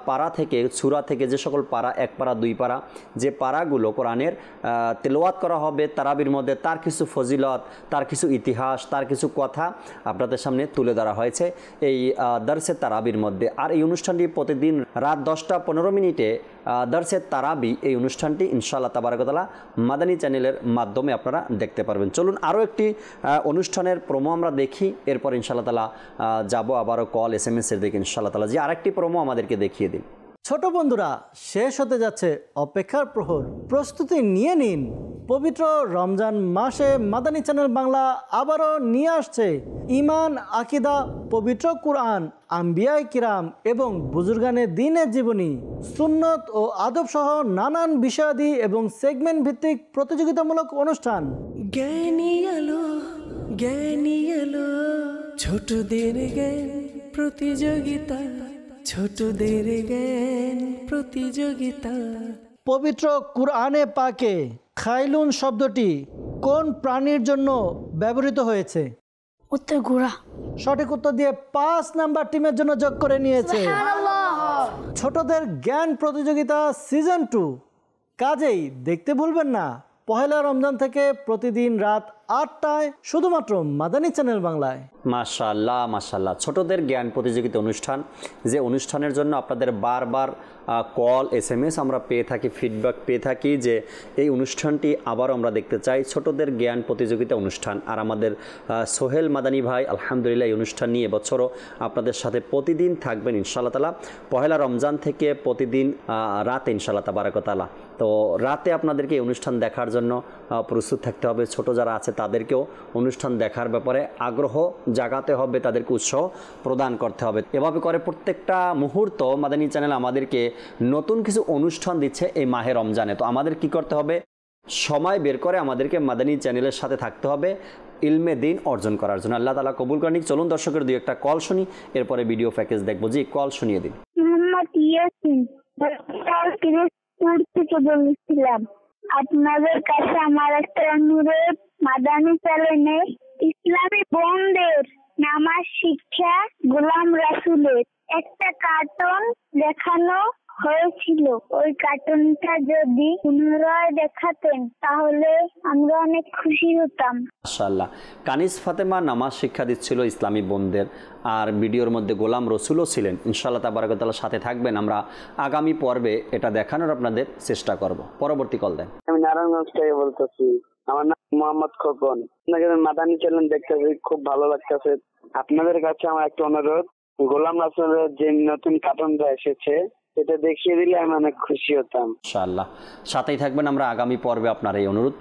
পারা থেকে, সূরা থেকে যে সকল পারা, 1 পারা 2 পারা, যে পারাগুলো কোরআনের তেলাওয়াত করা হবে তারাবির মধ্যে, তার কিছু ফজিলত, তার কিছু ইতিহাস, তার কিছু কথা আপনাদের সামনে তুলে ধরা হয়েছে এই দরসে তারাবির মধ্যে। আর এই অনুষ্ঠানটি প্রতিদিন রাত 10টা 15 মিনিটে দরসে তারাবি, এই অনুষ্ঠানটি ইনশাআল্লাহ তাবারাক ওয়া তাআলা মাদানী চ্যানেলের মাধ্যমে আপনারা দেখতে পারবেন। চলুন আরও একটি অনুষ্ঠানের প্রোমো আমরা দেখি, এরপর ইনশাআল্লাহ তাআলা যাব আবারও কল SMS এর দিকে ইনশাআল্লাহ তাআলা। যে আরেকটি প্রোমো আমাদেরকে দেখিয়ে দিন। ছোট বন্ধুরা, শেষ হতে যাচ্ছে অপেক্ষার প্রহর, প্রস্তুতি নিয়ে নিন। পবিত্র রমজান মাসে মাদানী চ্যানেল বাংলা আবারও নিয়ে আসছে ঈমান, আকীদা, পবিত্র কুরআন, আম্বিয়ায়ে কিরাম এবং বুজুর্গানের দ্বীনের জীবনী, সুন্নত ও আদব সহ নানান বিষয়াদি এবং সেগমেন্ট ভিত্তিক প্রতিযোগিতামূলক অনুষ্ঠান। জ্ঞানী আলো, জ্ঞানী আলো, ছোটদের জ্ঞান প্রতিযোগিতা, ছোটদের জ্ঞান প্রতিযোগিতা। পবিত্র কুরআনে পাকে খাইলুন শব্দটি কোন প্রাণীর জন্য ব্যবহৃত হয়েছে? উত্তর ঘোড়া। সঠিক উত্তর দিয়ে 5 নাম্বার টিমের জন্য যোগ করে নিয়েছে। ছোটদের জ্ঞান প্রতিযোগিতা সিজন 2 কাজেই দেখতে ভুলবেন না। পহেলা রমজান থেকে প্রতিদিন রাত 8টায় শুধুমাত্র মাদানী চ্যানেল বাংলায়। মাশাআল্লাহ, মাশাআল্লাহ। ছোটদের জ্ঞান প্রতিযোগিতা অনুষ্ঠান, যে অনুষ্ঠানের জন্য আপনাদের বারবার কল SMS আমরা পেয়ে থাকি, ফিডব্যাক পেয়ে থাকি যে এই অনুষ্ঠানটি আবার আমরা দেখতে চাই, ছোটদের জ্ঞান প্রতিযোগিতা অনুষ্ঠান। আর আমাদের সোহেল মাদানী ভাই আলহামদুলিল্লাহ এই অনুষ্ঠান নিয়ে এবছরও আপনাদের সাথে প্রতিদিন থাকবেন ইনশাআল্লাহ তাআলা। পহেলা রমজান থেকে প্রতিদিন রাতে ইনশাআল্লাহ তাবারাক ওয়া তাআলা। তো রাতে আপনাদেরকে এই অনুষ্ঠান দেখার জন্য প্রস্তুত থাকতে হবে। ছোট যারা আছে তাদেরকেও অনুষ্ঠান দেখার ব্যাপারে আগ্রহ জাগাতে হবে, তাদেরকে উৎসাহ প্রদান করতে হবে। এভাবে করে প্রত্যেকটা মুহূর্ত মাদানী চ্যানেল আমাদেরকে নতুন কিছু অনুষ্ঠান দিচ্ছে এই মাহে রমজানে। তো আমাদের কি করতে হবে? সময় বের করে আমাদেরকে মাদানী চ্যানেলের সাথে থাকতে হবে ইলমে দিন অর্জন করার জন্য। আল্লাহ তাআলা কবুল করেন। চলুন দর্শকের 2-1টা কল শুনি, এরপরে ভিডিও প্যাকেজ দেখবো। জি, কল শুনিয়ে দিন। মোহাম্মদ ইয়াসিন থেকে বলছিলাম, আপনাদের কাছে আমার একটা অনুরোধ, মাদানী চ্যানেলে ইসলামী বোনদের নামাজ শিক্ষা গোলাম রাসূলের একটা কার্টুন দেখানো হয়েছিল। ওই কার্টুনটা যদি পুনরায় দেখাতেন তাহলে আমরা অনেক খুশি হতাম। মাশাআল্লাহ। কানিজ ফাতেমা নামাজ শিক্ষা দিচ্ছিল ইসলামী বোনদের, আর ভিডিওর মধ্যে গোলাম রসুলও ছিলেন। ইনশাআল্লাহ তাবারাক ওয়া তাআলা সাথে থাকবেন, আমরা আগামী পর্বে এটা দেখানোর আপনাদের চেষ্টা করব। পরবর্তী কল দেন। আমি নারায়ণগঞ্জ থেকে বলতেছি, আমার নাম মোহাম্মদ খোকন। আপনাদের মাদানী চ্যানেল দেখতেছি, খুব ভালো লাগতেছে। আপনাদের কাছে আমার একটা অনুরোধ, গোলাম রাসূলের যে নতুন কার্টুনটা এসেছে এটা দেখিয়ে দিলে আমি অনেক খুশি হতাম। ইনশাআল্লাহ সাথেই থাকবেন, আমরা আগামী পর্বে আপনার এই অনুরোধ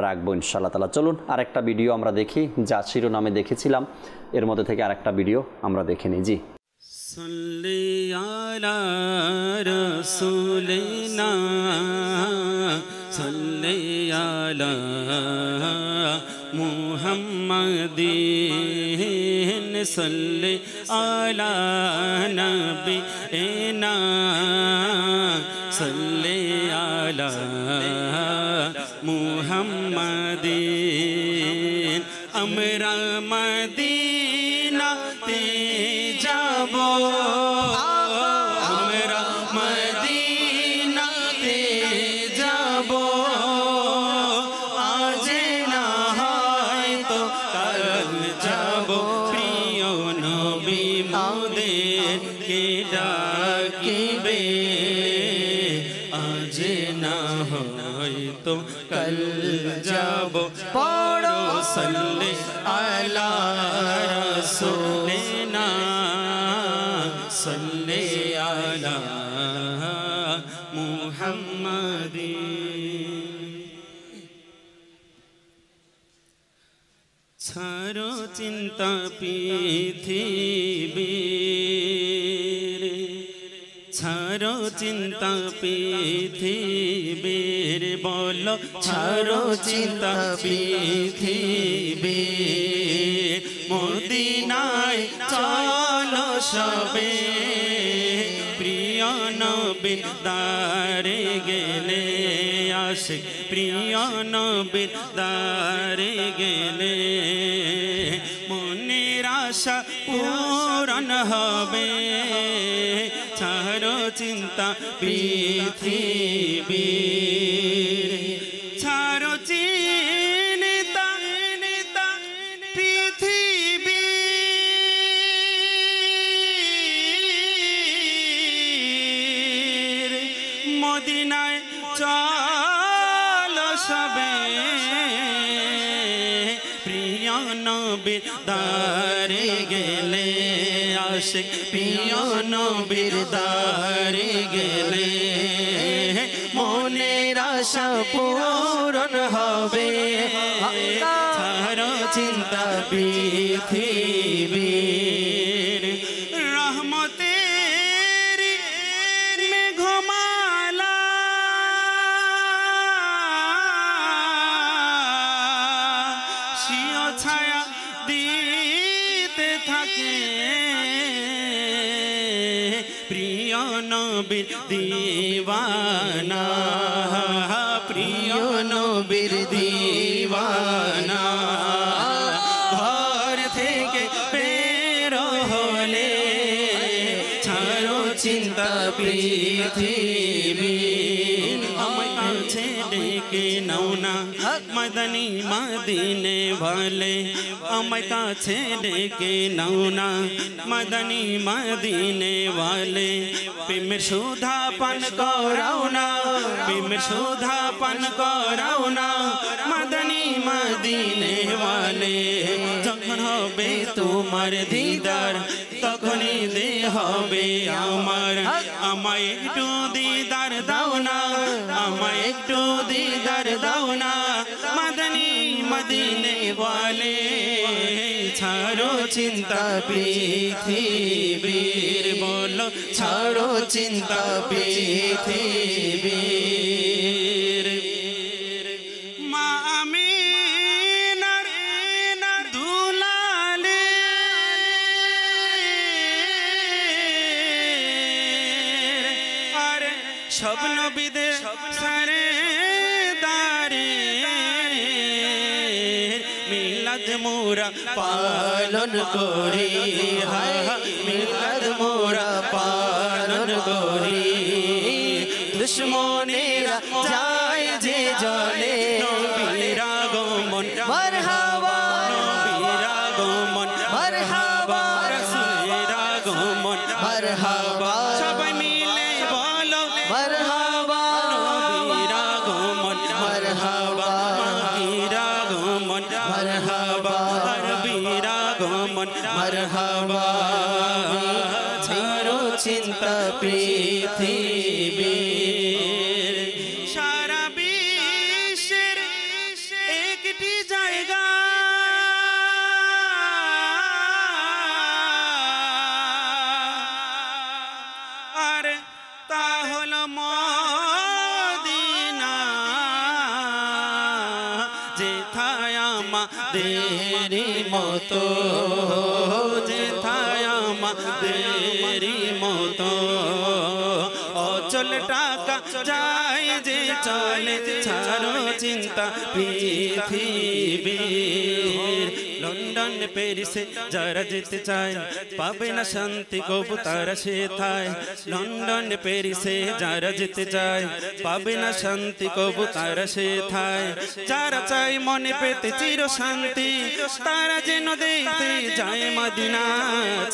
রাখবো ইনশাআল্লাহ তাআলা। চলুন আরেকটা ভিডিও আমরা দেখি, যা শিরোনামে দেখেছিলাম এর মধ্যে থেকে আরেকটা ভিডিও আমরা দেখে নিই। জি, সাল্লি আলা রাসূলিনা সাল্লি আলা মুহাম্মাদিন সাল্লি আলা নবিনা সাল্লি আলা মুহাম্মাদিন। আমরা মদিনাতে যাব, আমরা মদিনাতে যাব, আজ না হয়তো কাল যাব। প্রিয় নবী মোদেরকে ডাকিবে, আজ না হয়তো কাল যাব। পড়ো সাল্লি আলা রাসূলিনা সাল্লি আলা মুহাম্মাদিন। ছাড়ো চিন্তা পৃথিবীর, ছাড়ো চিন্তা পৃথিবীর, বলো ছাড়ো চিন্তা পৃথিবীর। মদিনায় চলো সবে, প্রিয় নবীর দারে গেলে প্রিয় নবীর দারে গেলে মনের আশা পূরণ হবে ছাড়ো চিন্তা পৃথিবীর ছাড়ো চিন্তা পৃথিবীর মদিনায় চলো সবে প্রিয় নবীর দারে গেলে আশিক প্রিয় নবীর দারে গেলে মনের আশা পূরণ হবে ছাড়ো চিন্তা পৃথিবীর রহমতের মেঘমালা শিও ছায়া দিতে থাকে প্রিয় নবীর দিওয়ানা প্রিয় নবীর দিওয়ানা ঘর থেকে বের হলে ছাড়ো চিন্তা পৃথিবী আমায় কাছে ডেকে নাও না মদনী মদিনে ভালে আমায় কাছে ডেকে নাও না মদনী মদিনে ভালে প্রেমের সুধা পান করাও না প্রেমের সুধা পান করাও না মদনী মদিনে ভালে যখন হবে তোমার দিদার তখনই দে হবে আমার আমায় একটু দিদার দাও না আমায় একটু দিদার দাও না মদনী মদিনে वाले ছাড়ো চিন্তা পৃথিবীর বলো ছাড়ো চিন্তা পৃথিবীর মা আমিনার দুলালে আরে সব নবীদের সারে মিলাদ মোরা পালন করি মিলাদ মোরা পালন করি দুশ্মনেরা যায় যে জলে নবীর আগমন মারহাবা নবীর আগমন মারহাবা রাসূলের আগমন মারহাবা সবাই মিলে বলো মারহাবা নবীর আগমন মারহাবা মাগির আগমন মারহাবা আরবির আগমন মারহাবা ছাড়ো চিন্তা পৃথিবীর সারা বিশ্বের একটি জায়গা আর তা হলো মদিনা যেথায় আমাদেরই মতো যেথায় আমাদেরই মতো অচল টাকা যায় যে চলে ছাড়ো চিন্তা পৃথিবীর লন্ডন প্যারিসে যারা যেতে চায় পাবে না শান্তি কবু তারা সেথায় লন্ডন প্যারিসে যারা যেতে চায় পাবে না শান্তি কবু তারা সেথায় যারা চায় মনে পেতে চির শান্তি তারা যেন দেখতে যায় মদিনা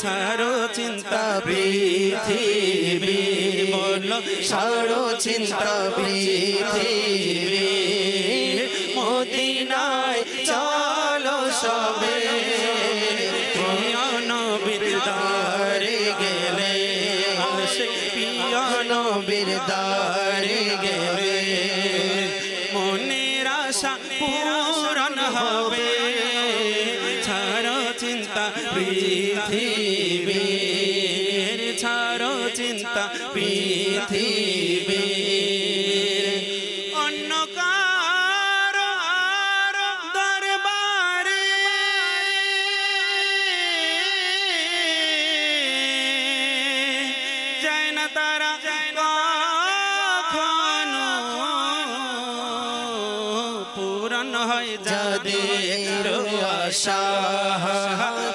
ছাড়ো চিন্তা পৃথিবীর বলো ছাড়ো চিন্তা পৃথিবীর মদিনায় চলো সবে প্রিয় নবীর দারে গেলে আশিক প্রিয় নবীর দারে গেলে মনের আশা পূরণ হবে ছাড়ো চিন্তা পৃথিবীর ছাড়ো চিন্তা পৃথিবীর অন্য কারো দরবারে যায় না তারা কখনো যাদের আশা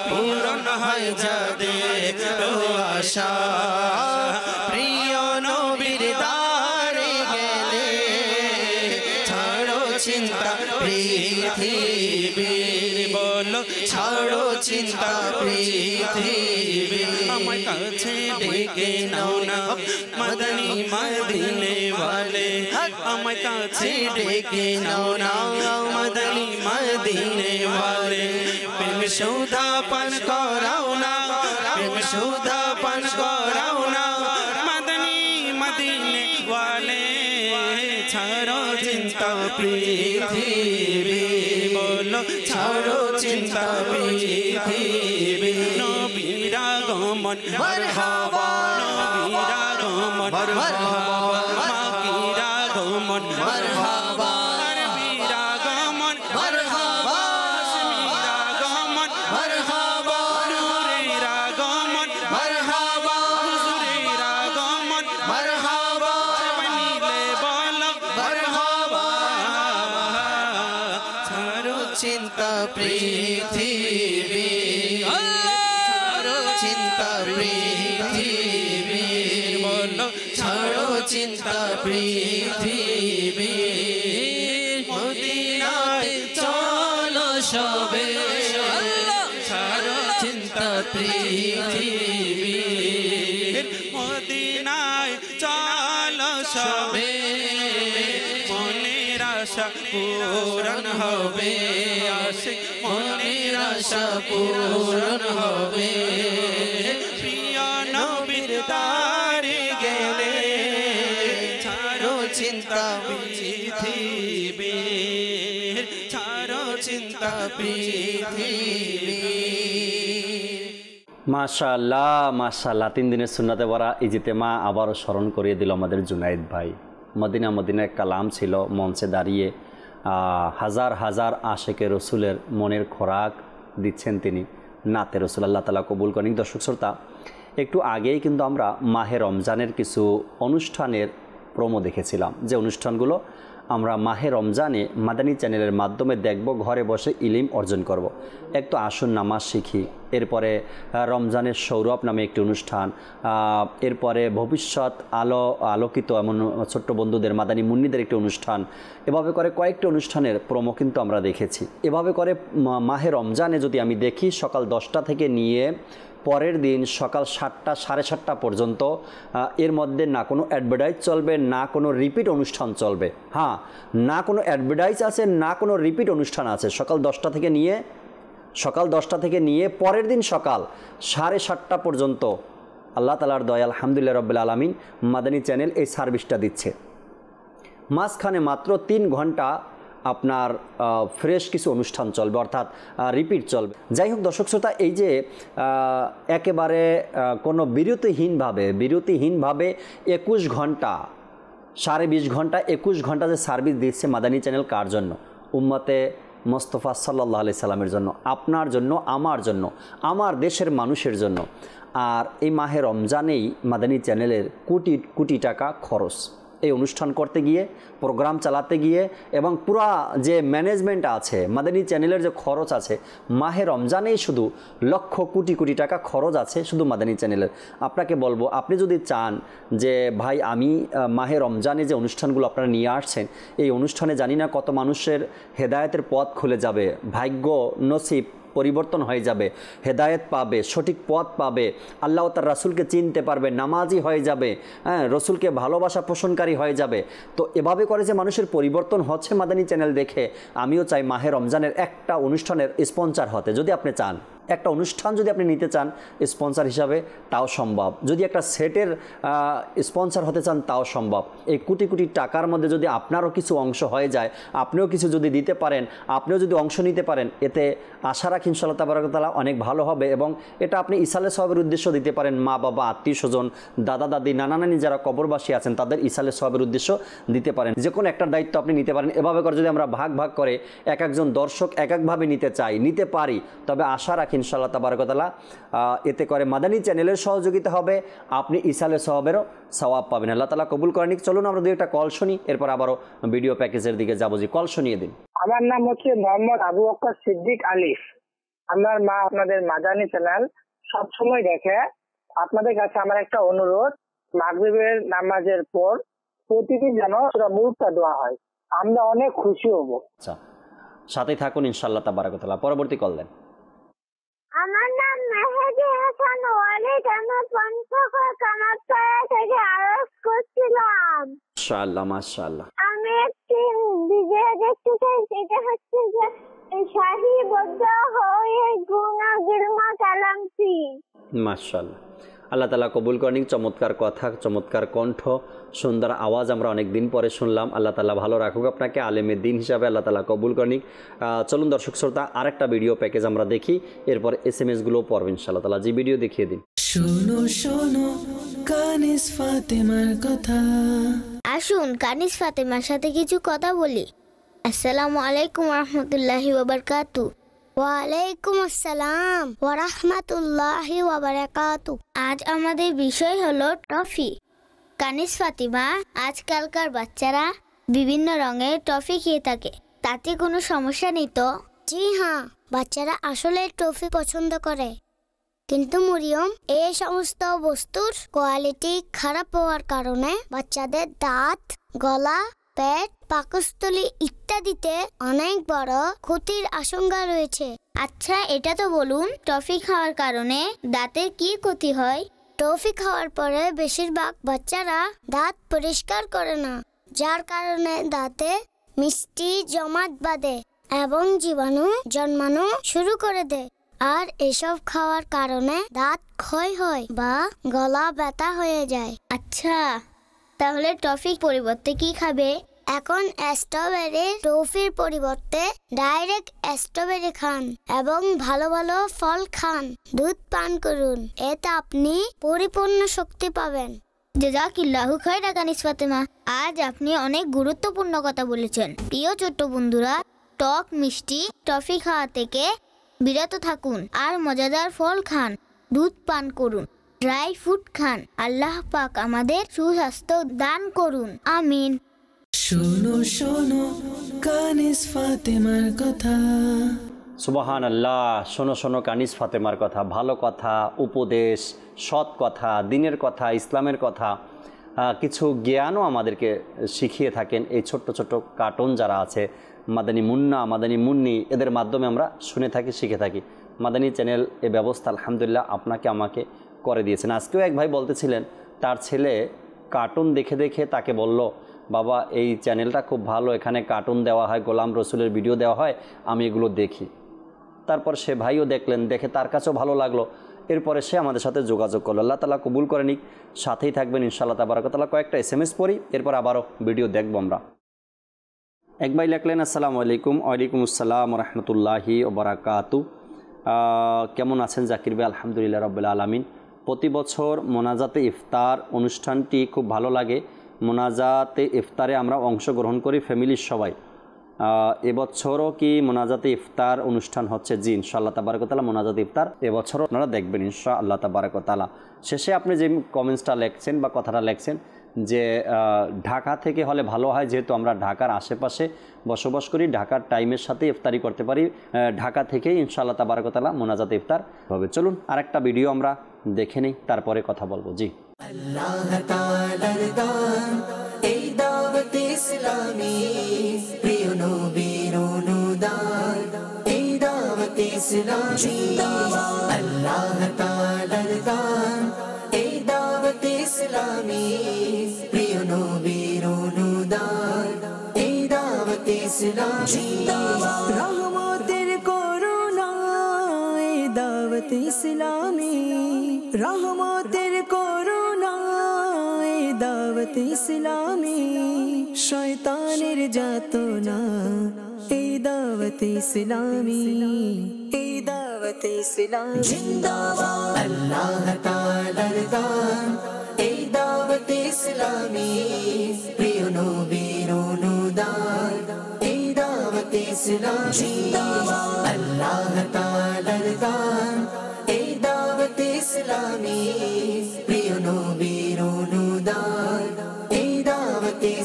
পূরণ হয় যাদের আশা প্রিয় নবীর দ্বারে গেলে ছাড়ো চিন্তা পৃথিবীর বলো ছাড়ো চিন্তা পৃথিবীর আমার কাছে ডেকে নাও না মদনী মদিনে वाले আমার কাছে ডেকে নাও না মদনী মদিনে वाले প্রেম সুধা পান করাও না প্রেম সুধা পান করাও না মদনী মদিনে वाले ছাড়ো চিন্তা পৃথিবী বলো ছাড়ো চিন্তা পৃথিবী নবীর আগমন মারহাবা নবীর আগমন মারহাবা মাকির আগমন মারহাবা নবীর আগমন মারহাবা হাশমির আগমন মারহাবা নূরের আগমন মারহাবা হুজুরের আগমন মারহাবা বনিলে বলো মারহাবা ছাড়ো চিন্তা পৃথিবী ছাড়ো চিন্তা পৃথিবী বলো ছাড়ো চিন্তা পৃথিবী মদিনায় চলো সবে ছাড়ো চিন্তা পৃথিবী মদিনায় চলো সবে মনের আশা পূরণ হবে আশিক মনের আশা পূরণ হবে প্রিয় নবীর দ্বারে গেলে ছাড়ো চিন্তা পৃথিবী ছাড়ো চিন্তা পৃথিবী মাশাআল্লাহ মাশাআল্লাহ 3 দিনের সুন্নাতে ভরা ইজতেমা আবারও স্মরণ করিয়ে দিল আমাদের জুনায়েদ ভাই। মদিনা মদিনায় কালাম ছিল, মঞ্চে দাঁড়িয়ে হাজার হাজার আশেকে রসুলের মনের খোরাক দিচ্ছেন তিনি। নাতে রসুল আল্লাহ তাআলা কবুল করেন। দর্শক শ্রোতা, একটু আগেই কিন্তু আমরা মাহে রমজানের কিছু অনুষ্ঠানের প্রোমো দেখেছিলাম, যে অনুষ্ঠানগুলো আমরা মাহে রমজানে মাদানী চ্যানেলের মাধ্যমে দেখব, ঘরে বসে ইলম অর্জন করব। একটু আসুন নামাজ শিখি, এরপরে রমজানের সৌরভ নামে একটি অনুষ্ঠান, এরপরে ভবিষ্যৎ আলোকিত এমন ছোট্ট বন্ধুদের মাদানী মুন্নিদের একটি অনুষ্ঠান, এভাবে করে কয়েকটি অনুষ্ঠানের প্রোমো কিন্তু আমরা দেখেছি। এভাবে করে মাহে রমজানে যদি আমি দেখি, সকাল 10টা থেকে নিয়ে পরের দিন সকাল 7টা সাড়ে 7টা পর্যন্ত এর মধ্যে না কোনো অ্যাডভার্টাইজ চলবে, না কোনো রিপিট অনুষ্ঠান চলবে। হ্যাঁ, না কোনো অ্যাডভার্টাইজ আছে, না কোনো রিপিট অনুষ্ঠান আছে। সকাল 10টা থেকে নিয়ে পরের দিন সকাল 7:30 পর্যন্ত আল্লাহ তাআলার দয়া, আলহামদুলিল্লাহ রাব্বিল আলামিন, মাদানী চ্যানেল এই সার্ভিসটা দিচ্ছে। মাঝখানে মাত্র 3 ঘন্টা আপনার ফ্রেশ কিছু অনুষ্ঠান চলবে, অর্থাৎ রিপিট চলবে। যাই হোক দর্শক শ্রোতা, এই যে একেবারে কোনো বিরতিহীনভাবে 21 ঘন্টা 20.5 ঘন্টা 21 ঘন্টা যে সার্ভিস দিচ্ছে মাদানী চ্যানেল, কার জন্য? উম্মতে মোস্তফা সাল্লাল্লাহু আলাইহি সাল্লামের জন্য, আপনার জন্য, আমার জন্য, আমার দেশের মানুষের জন্য। আর এই মাহে রমজানেই মাদানী চ্যানেলের কোটি কোটি টাকা খরচ এই অনুষ্ঠান করতে গিয়ে, প্রোগ্রাম চালাতে গিয়ে, এবং পুরা যে ম্যানেজমেন্ট আছে মাদানী চ্যানেলের যে খরচ আছে, মাহে রমজানেই শুধু লক্ষ কোটি কোটি টাকা খরচ আছে শুধু মাদানী চ্যানেলের। আপনাকে বলবো, আপনি যদি চান যে ভাই আমি মাহে রমজানে যে অনুষ্ঠানগুলো আপনারা নিয়ে আসছেন, এই অনুষ্ঠানে জানি না কত মানুষের হেদায়েতের পথ খুলে যাবে, ভাগ্য নসিব পরিবর্তন হয়ে যাবে, হেদায়েত পাবে, সঠিক পথ পাবে, আল্লাহ তার রাসূলকে চিনতে পারবে, নামাজি হয়ে যাবে, হ্যাঁ, রসুলকে ভালোবাসা পোষণকারী হয়ে যাবে। তো এভাবে করে যে মানুষের পরিবর্তন হচ্ছে মাদানী চ্যানেল দেখে, আমিও চাই মাহে রমজানের একটা অনুষ্ঠানের স্পন্সর হতে। যদি আপনি চান একটা অনুষ্ঠান যদি আপনি নিতে চান স্পন্সর হিসাবে, তাও সম্ভব। যদি একটা সেটের স্পন্সর হতে চান, তাও সম্ভব। এই কোটি কোটি টাকার মধ্যে যদি আপনারও কিছু অংশ হয়ে যায়, আপনিও কিছু যদি দিতে পারেন, আপনিও যদি অংশ নিতে পারেন, এতে আশা রাখি ইনশাআল্লাহ তাবারাক ওয়া তাআলা অনেক ভালো হবে। এবং এটা আপনি ইসালে সওয়াবের উদ্দেশ্য দিতে পারেন, মা বাবা, আত্মীয় স্বজন, দাদা দাদি, নানা নানি যারা কবরবাসী আছেন তাদের ইসালে সওয়াবের উদ্দেশ্য দিতে পারেন। যে কোনো একটা দায়িত্ব আপনি নিতে পারেন। এভাবে করে যদি আমরা ভাগ ভাগ করে এক একজন দর্শক এক একভাবে নিতে চাই, নিতে পারি, তবে আশা রাখি রাখি ইনশাআল্লাহ তাবারক ওয়া তাআলা এতে করে মাদানী চ্যানেলের সহযোগিতা হবে, আপনি ইসালে সওয়াবেরও সওয়াব পাবেন। আল্লাহ তাআলা কবুল করেন। চলুন আমরা দুই একটা কল শুনি, এরপর আবারও ভিডিও প্যাকেজের দিকে যাবো। জি, কল শুনিয়ে দিন। আমার নাম হচ্ছে মোহাম্মদ আবু বকর সিদ্দিক আলিফ। আমার মা আপনাদের মাদানী চ্যানেল সবসময় দেখে। আপনাদের কাছে আমার একটা অনুরোধ, মাগরিবের নামাজের পর প্রতিদিন যেন সূরা মুলকটা দোয়া হয়, আমরা অনেক খুশি হব। আচ্ছা, সাথে থাকুন ইনশাআল্লাহ তাবারক ওয়া তাআলা। পরবর্তী কল দেন। আমার নাম মেহেদি হাসান ওয়ালিদ, আমি পঞ্চগড় কামারপাড়া থেকে আরজ করছিলাম। মাশাআল্লাহ মাশাআল্লাহ। আমি একটি ভিডিও দেখতে চাই, সেটা হচ্ছে যে শাহী বদ্ধ হয়ে গুনা গিলমা কালামতি। মাশাআল্লাহ, আল্লাহ তাআলা কবুল করেন। চমৎকার কথা, চমৎকার কণ্ঠ, সুন্দর আওয়াজ আমরা অনেক দিন পরে শুনলাম। আল্লাহ তাআলা ভালো রাখুক আপনাকে, আলেমে দিন হিসাবে আল্লাহ তাআলা কবুল করেন। চলুন দর্শক শ্রোতা, আরেকটা ভিডিও প্যাকেজ আমরা দেখি, এরপর SMS গুলো পড়ব ইনশাআল্লাহ তাআলা। জি, ভিডিও দেখিয়ে দিন। শোনো শোনো কানিস ফাতেমার কথা। আসুন কানিস ফাতেমার সাথে কিছু কথা বলি। আসসালামু আলাইকুম রহমতুল্লাহি ওয়া বারাকাতু। ওয়ালাইকুম আসসালাম ওয়া রাহমাতুল্লাহি ওয়া বারাকাতু। আজ আমাদের বিষয় হলো টফি। কানিস ফাতিমা, আজকালকার বাচ্চারা বিভিন্ন রঙের টফি খেয়ে থাকে, তাতে কোনো সমস্যা নেই তো? জি হ্যাঁ, বাচ্চারা আসলে টফি পছন্দ করে, কিন্তু মরিয়ম এই সমস্ত বস্তুর কোয়ালিটি খারাপ হওয়ার কারণে বাচ্চাদের দাঁত, গলা, পেট, পাকস্থলী ইত্যাদিতে অনেক বড় ক্ষতির আশঙ্কা রয়েছে। আচ্ছা, এটা তো বলুন, টফি খাওয়ার কারণে দাঁতের কি ক্ষতি হয়? টফি খাওয়ার পরে বেশিরভাগ বাচ্চারা দাঁত পরিষ্কার করে না, যার কারণে দাঁতে মিষ্টি জমাট বাঁধে এবং জীবাণু জন্মানো শুরু করে দেয়। আর এসব খাওয়ার কারণে দাঁত ক্ষয় হয় বা গলা ব্যথা হয়ে যায়। আচ্ছা, তাহলে টফির পরিবর্তে কি খাবে? এখন স্ট্রবেরি টফির পরিবর্তে ডাইরেক্ট স্ট্রবেরি খান এবং ভালো ভালো ফল খান, দুধ পান করুন, এতে আপনি পরিপূর্ণ শক্তি পাবেন। জাযাকিল্লাহু খায়রা কানিস ফাতেমা, আজ আপনি অনেক গুরুত্বপূর্ণ কথা বলেছেন। প্রিয় ছোট্ট বন্ধুরা, টক মিষ্টি টফি খাওয়া থেকে বিরত থাকুন আর মজাদার ফল খান, দুধ পান করুন, ড্রাই ফ্রুট খান। আল্লাহ পাক আমাদের সুস্বাস্থ্য দান করুন, আমিন। শোনো শোনো কানিস ফাতেমার কথা। সুবহানাল্লাহ, শোনো শোনো কানিস ফাতেমার কথা। ভালো কথা, উপদেশ, সৎ কথা, দিনের কথা, ইসলামের কথা, কিছু জ্ঞানও আমাদেরকে শিখিয়ে থাকেন এই ছোট্ট ছোট্ট কার্টুন যারা আছে, মাদানী মুন্না, মাদানী মুন্নি, এদের মাধ্যমে আমরা শুনে থাকি, শিখে থাকি। মাদানী চ্যানেল এই ব্যবস্থা আলহামদুলিল্লাহ আপনাকে আমাকে করে দিয়েছেন। আজকেও এক ভাই বলতেছিলেন, তার ছেলে কার্টুন দেখে দেখে তাকে বলল, বাবা এই চ্যানেলটা খুব ভালো, এখানে কার্টুন দেওয়া হয়, গোলাম রসুলের ভিডিও দেওয়া হয়, আমি এগুলো দেখি। তারপর সে ভাইও দেখলেন, দেখে তার কাছেও ভালো লাগলো, এরপরে সে আমাদের সাথে যোগাযোগ করলো। আল্লাহ তাআলা কবুল করে নিক, সাথেই থাকবেন ইনশাআল্লাহ তাবারাক ওয়া তাআলা। কয়েকটা SMS পড়ি, এরপর আবারও ভিডিও দেখবো আমরা। এক ভাই লিখলেন, আসসালামু আলাইকুম। ওয়ালাইকুম আসসালাম ওয়া রাহমাতুল্লাহি ওয়া বারাকাতু। কেমন আছেন জাকির ভাই? আলহামদুলিল্লাহ রাব্বিল আলামিন। প্রতি বছর মোনাজাতে ইফতার অনুষ্ঠানটি খুব ভালো লাগে। মোনাজাতে ইফতারে আমরা অংশগ্রহণ করি ফ্যামিলির সবাই। এবছরও কি মোনাজাতে ইফতার অনুষ্ঠান হচ্ছে? জি ইনশাআল্লাহ তাবারাক ওয়া তাআলা, মোনাজাতে ইফতার এবছরও আপনারা দেখবেন ইনশাআল্লাহ তাবারাক ওয়া তাআলা। শেষে আপনি যে কমেন্টসটা লেখছেন বা কথাটা লেখছেন যে ঢাকা থেকে হলে ভালো হয়, যেহেতু আমরা ঢাকার আশেপাশে বসবাস করি, ঢাকার টাইমের সাথে ইফতারি করতে পারি, ঢাকা থেকেই ইনশাআল্লাহ তাবারাক ওয়া তাআলা মোনাজাতে ইফতার হবে। চলুন আরেকটা ভিডিও আমরা দেখে নিই, তারপরে কথা বলবো। জি, আল্লাহ তাআলার দান এই দাওয়াত ইসলামী, প্রিয় নবীর অনুদান এই দাওয়াত ইসলামী। আল্লাহ তাআলার দান এই দাওয়াত ইসলামী, প্রিয় নবীর অনুদান এই দাওয়াত ইসলামী। রহমতের করুণা এই দাওয়াত ইসলামী, রহমতের করুণা এই দাওয়াত ইসলামী। শয়তানের যাতনা এই দাওয়াত ইসলামী, এই দাওয়াত ইসলামী। জিন্দাবাদ আল্লাহ তাআলার দান এই দাওয়াত ইসলামী, প্রিয় নবীর অনুদান এই দাওয়াত ইসলামী। জিন্দাবাদ আল্লাহ তাআলার দান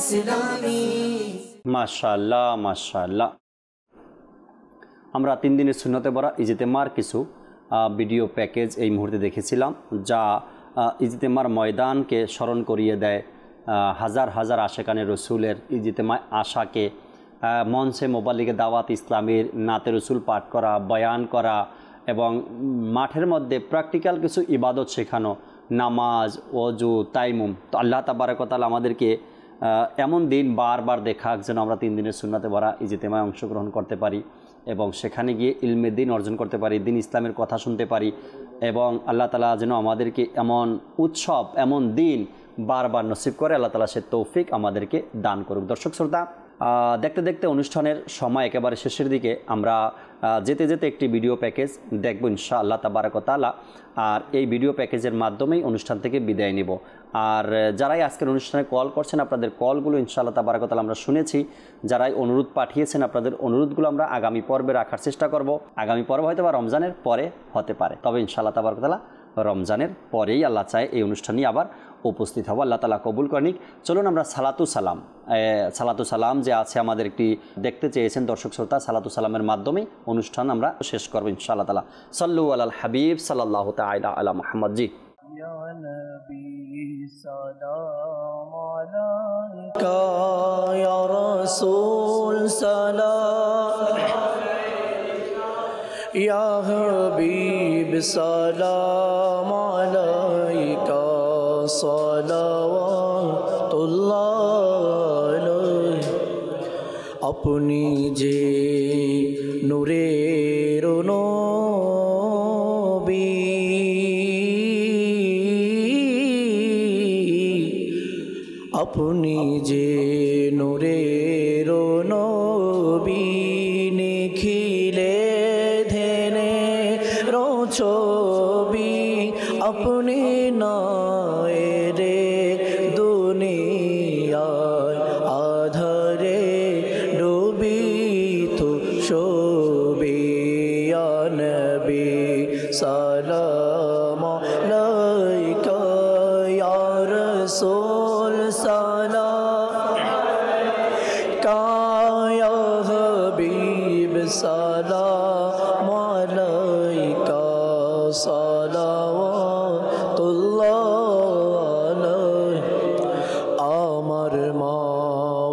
ইসলামী। মাশাআল্লাহ মাশাআল্লাহ। আমরা 3 দিনের সুন্নতে ভরা ইজতেমার কিছু ভিডিও প্যাকেজ এই মুহূর্তে দেখেছিলাম, যা ইজতেমার ময়দানকে স্মরণ করিয়ে দেয়, হাজার হাজার আশেকানে রসুলের ইজতেমায় আশাকে মঞ্চে মোবাল্লিগে দাওয়াত ইসলামীর নাতে রসুল পাঠ করা, বয়ান করা এবং মাঠের মধ্যে প্র্যাকটিক্যাল কিছু ইবাদত শেখানো, নামাজ, ওযু, তাইমুম। তো আল্লাহ তাবারক ওয়া তাআলা আমাদেরকে এমন দিন বারবার দেখাক যেন আমরা 3 দিনের সুন্নতে ভরা ইজতেমায় অংশগ্রহণ করতে পারি এবং সেখানে গিয়ে ইলমে দিন অর্জন করতে পারি, দিন ইসলামের কথা শুনতে পারি এবং আল্লাহ তাআলা যেন আমাদেরকে এমন উৎসব, এমন দিন বারবার নসিব করে। আল্লাহ তাআলা সে তৌফিক আমাদেরকে দান করুক। দর্শক শ্রোতা, দেখতে দেখতে অনুষ্ঠানের সময় একেবারে শেষের দিকে, আমরা যেতে যেতে একটি ভিডিও প্যাকেজ দেখব ইনশাআল্লাহ তাবারক ওয়া তাআলা। আর এই ভিডিও প্যাকেজের মাধ্যমেই অনুষ্ঠান থেকে বিদায় নিব। আর যারাই আজকের অনুষ্ঠানে কল করছেন, আপনাদের কলগুলো ইনশাআল্লাহ তাবারক ওয়া তাআলা আমরা শুনেছি। যারাই অনুরোধ পাঠিয়েছেন, আপনাদের অনুরোধগুলো আমরা আগামী পর্বে রাখার চেষ্টা করব। আগামী পর্ব হয়তো বা রমজানের পরে হতে পারে, তবে ইনশাআল্লাহ তাবারক ওয়া তাআলা রমজানের পরেই আল্লাহ চায় এই অনুষ্ঠানই আবার উপস্থিত হব। আল্লাহ তাআলা কবুল করেন। চলুন আমরা সালাতু সালাম যে আছে আমাদের একটি দেখতে চেয়েছেন দর্শক শ্রোতা, সালাতু সালামের মাধ্যমে অনুষ্ঠান আমরা শেষ করব ইনশাআল্লাহ তাআলা। সাল্লু আলাল হাবিব সাল্লাল্লাহু তাআলা আলা মুহাম্মদ। জি ইয়া নবী সালাম আলাইকা, ইয়া রাসূল সালাম, ইয়া হাবিব সালাম আলাইকা, সালাওয়াতুল্লাহ আলাইহি। আপনি যে নূরের নবী, আপনি যে নূরের নবী, নিখিলে ধেনে ছবি, আপনি নয় রে দুনিয়ায় আধারে ডুবি তো শোবি। ইয়া নবী সালাম আলাইকা, ইয়া রাসূল সালাম আলাইকা, ইয়া হাবিব সালাম আলাইকা, সালাওয়াতুল্লাহ আলাইহি। আমার মা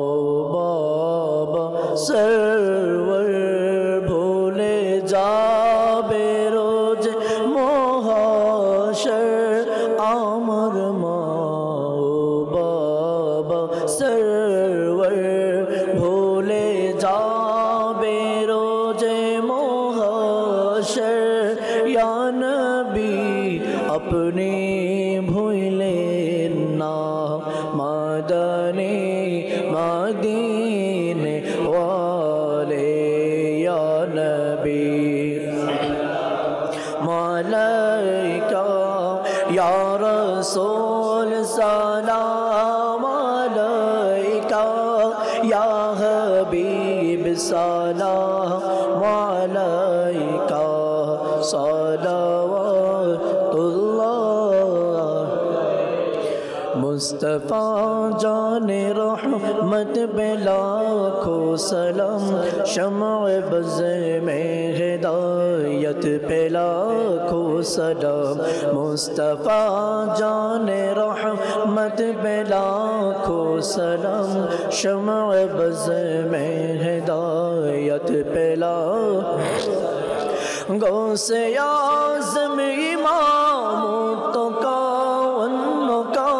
ও বাবা সরওয়ার ভুলে যাবে রোজ মহাশর, আমার মা ও বাবা সরওয়ার ভুলে যাবে রোজ মহাশর। ইয়া নবী আপনি ভুলেন না মাদানী মদিনে ওয়ালে। ইয়া নবী মালাইকা, ইয়া রাসূল সালাম আলাইকা, ইয়া হাবিব সালাম আলাইকা, সালাওয়াতুল্লাহ। মুস্তাফা জানে রহমত पे लाखों सलाम, शम्अ बज़ में हिदायत पे लाखों सलाम। मुस्तफ़ा जाने रहमत पे लाखों सलाम, शम्अ बज़ में हिदायत पे लाखों। गौसे आज़म इमामों तो कावन्नों का,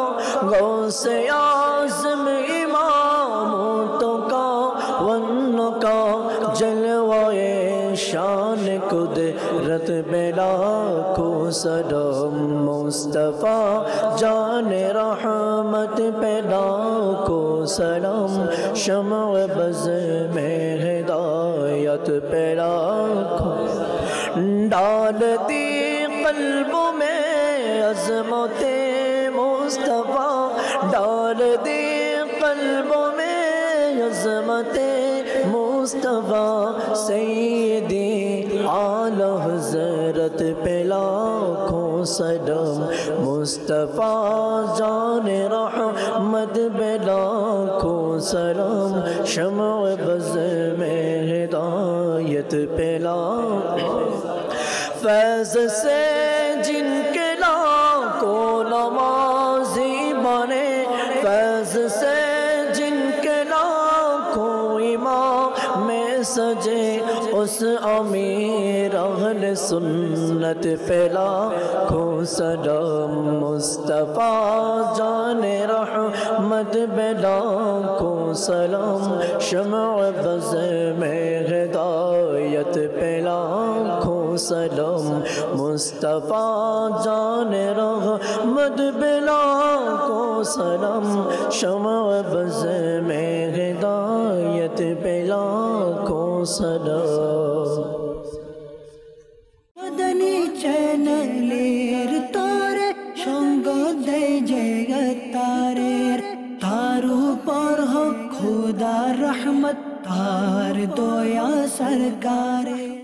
गौसे आज़म इमामों तो कावन्नों का, जलवाए शान कुदरत में लाखों सलाम। मुस्तफ़ा जाने रहमत पे लाखों सलाम, शम्अ बज़ में हिदायत पे लाखों। डालती क़ल्बों में अज़मते मुस्तफ़ा, डालती क़ल्बों में अज़मते मुस्तफ़ा। सैयदी आला हज़रत पे लाखों सलाम। मुस्तफ़ा जाने रहमत पे लाखों سلام شمع بز میں ہدایت پھیلا فیض سے جن کے لاکھوں نمازی بنے فیض سے جن کے لاکھوں امام میں سجے اس امیر اہل سنت پہ لاکھوں سلام مصطفیٰ جان رحمت پہ لاکھوں سلام شمع بز میں ہدایت پہ لاکھوں سلام مصطفیٰ جان رحمت پہ لاکھوں سلام شمع بز میں ہدایت پہ لاکھوں سلام মদনী চ্যানেলের তোরে সঙ্গ দেয় জগতারের তার উপর হোক খোদার রহমত তার দয়া সরকারে।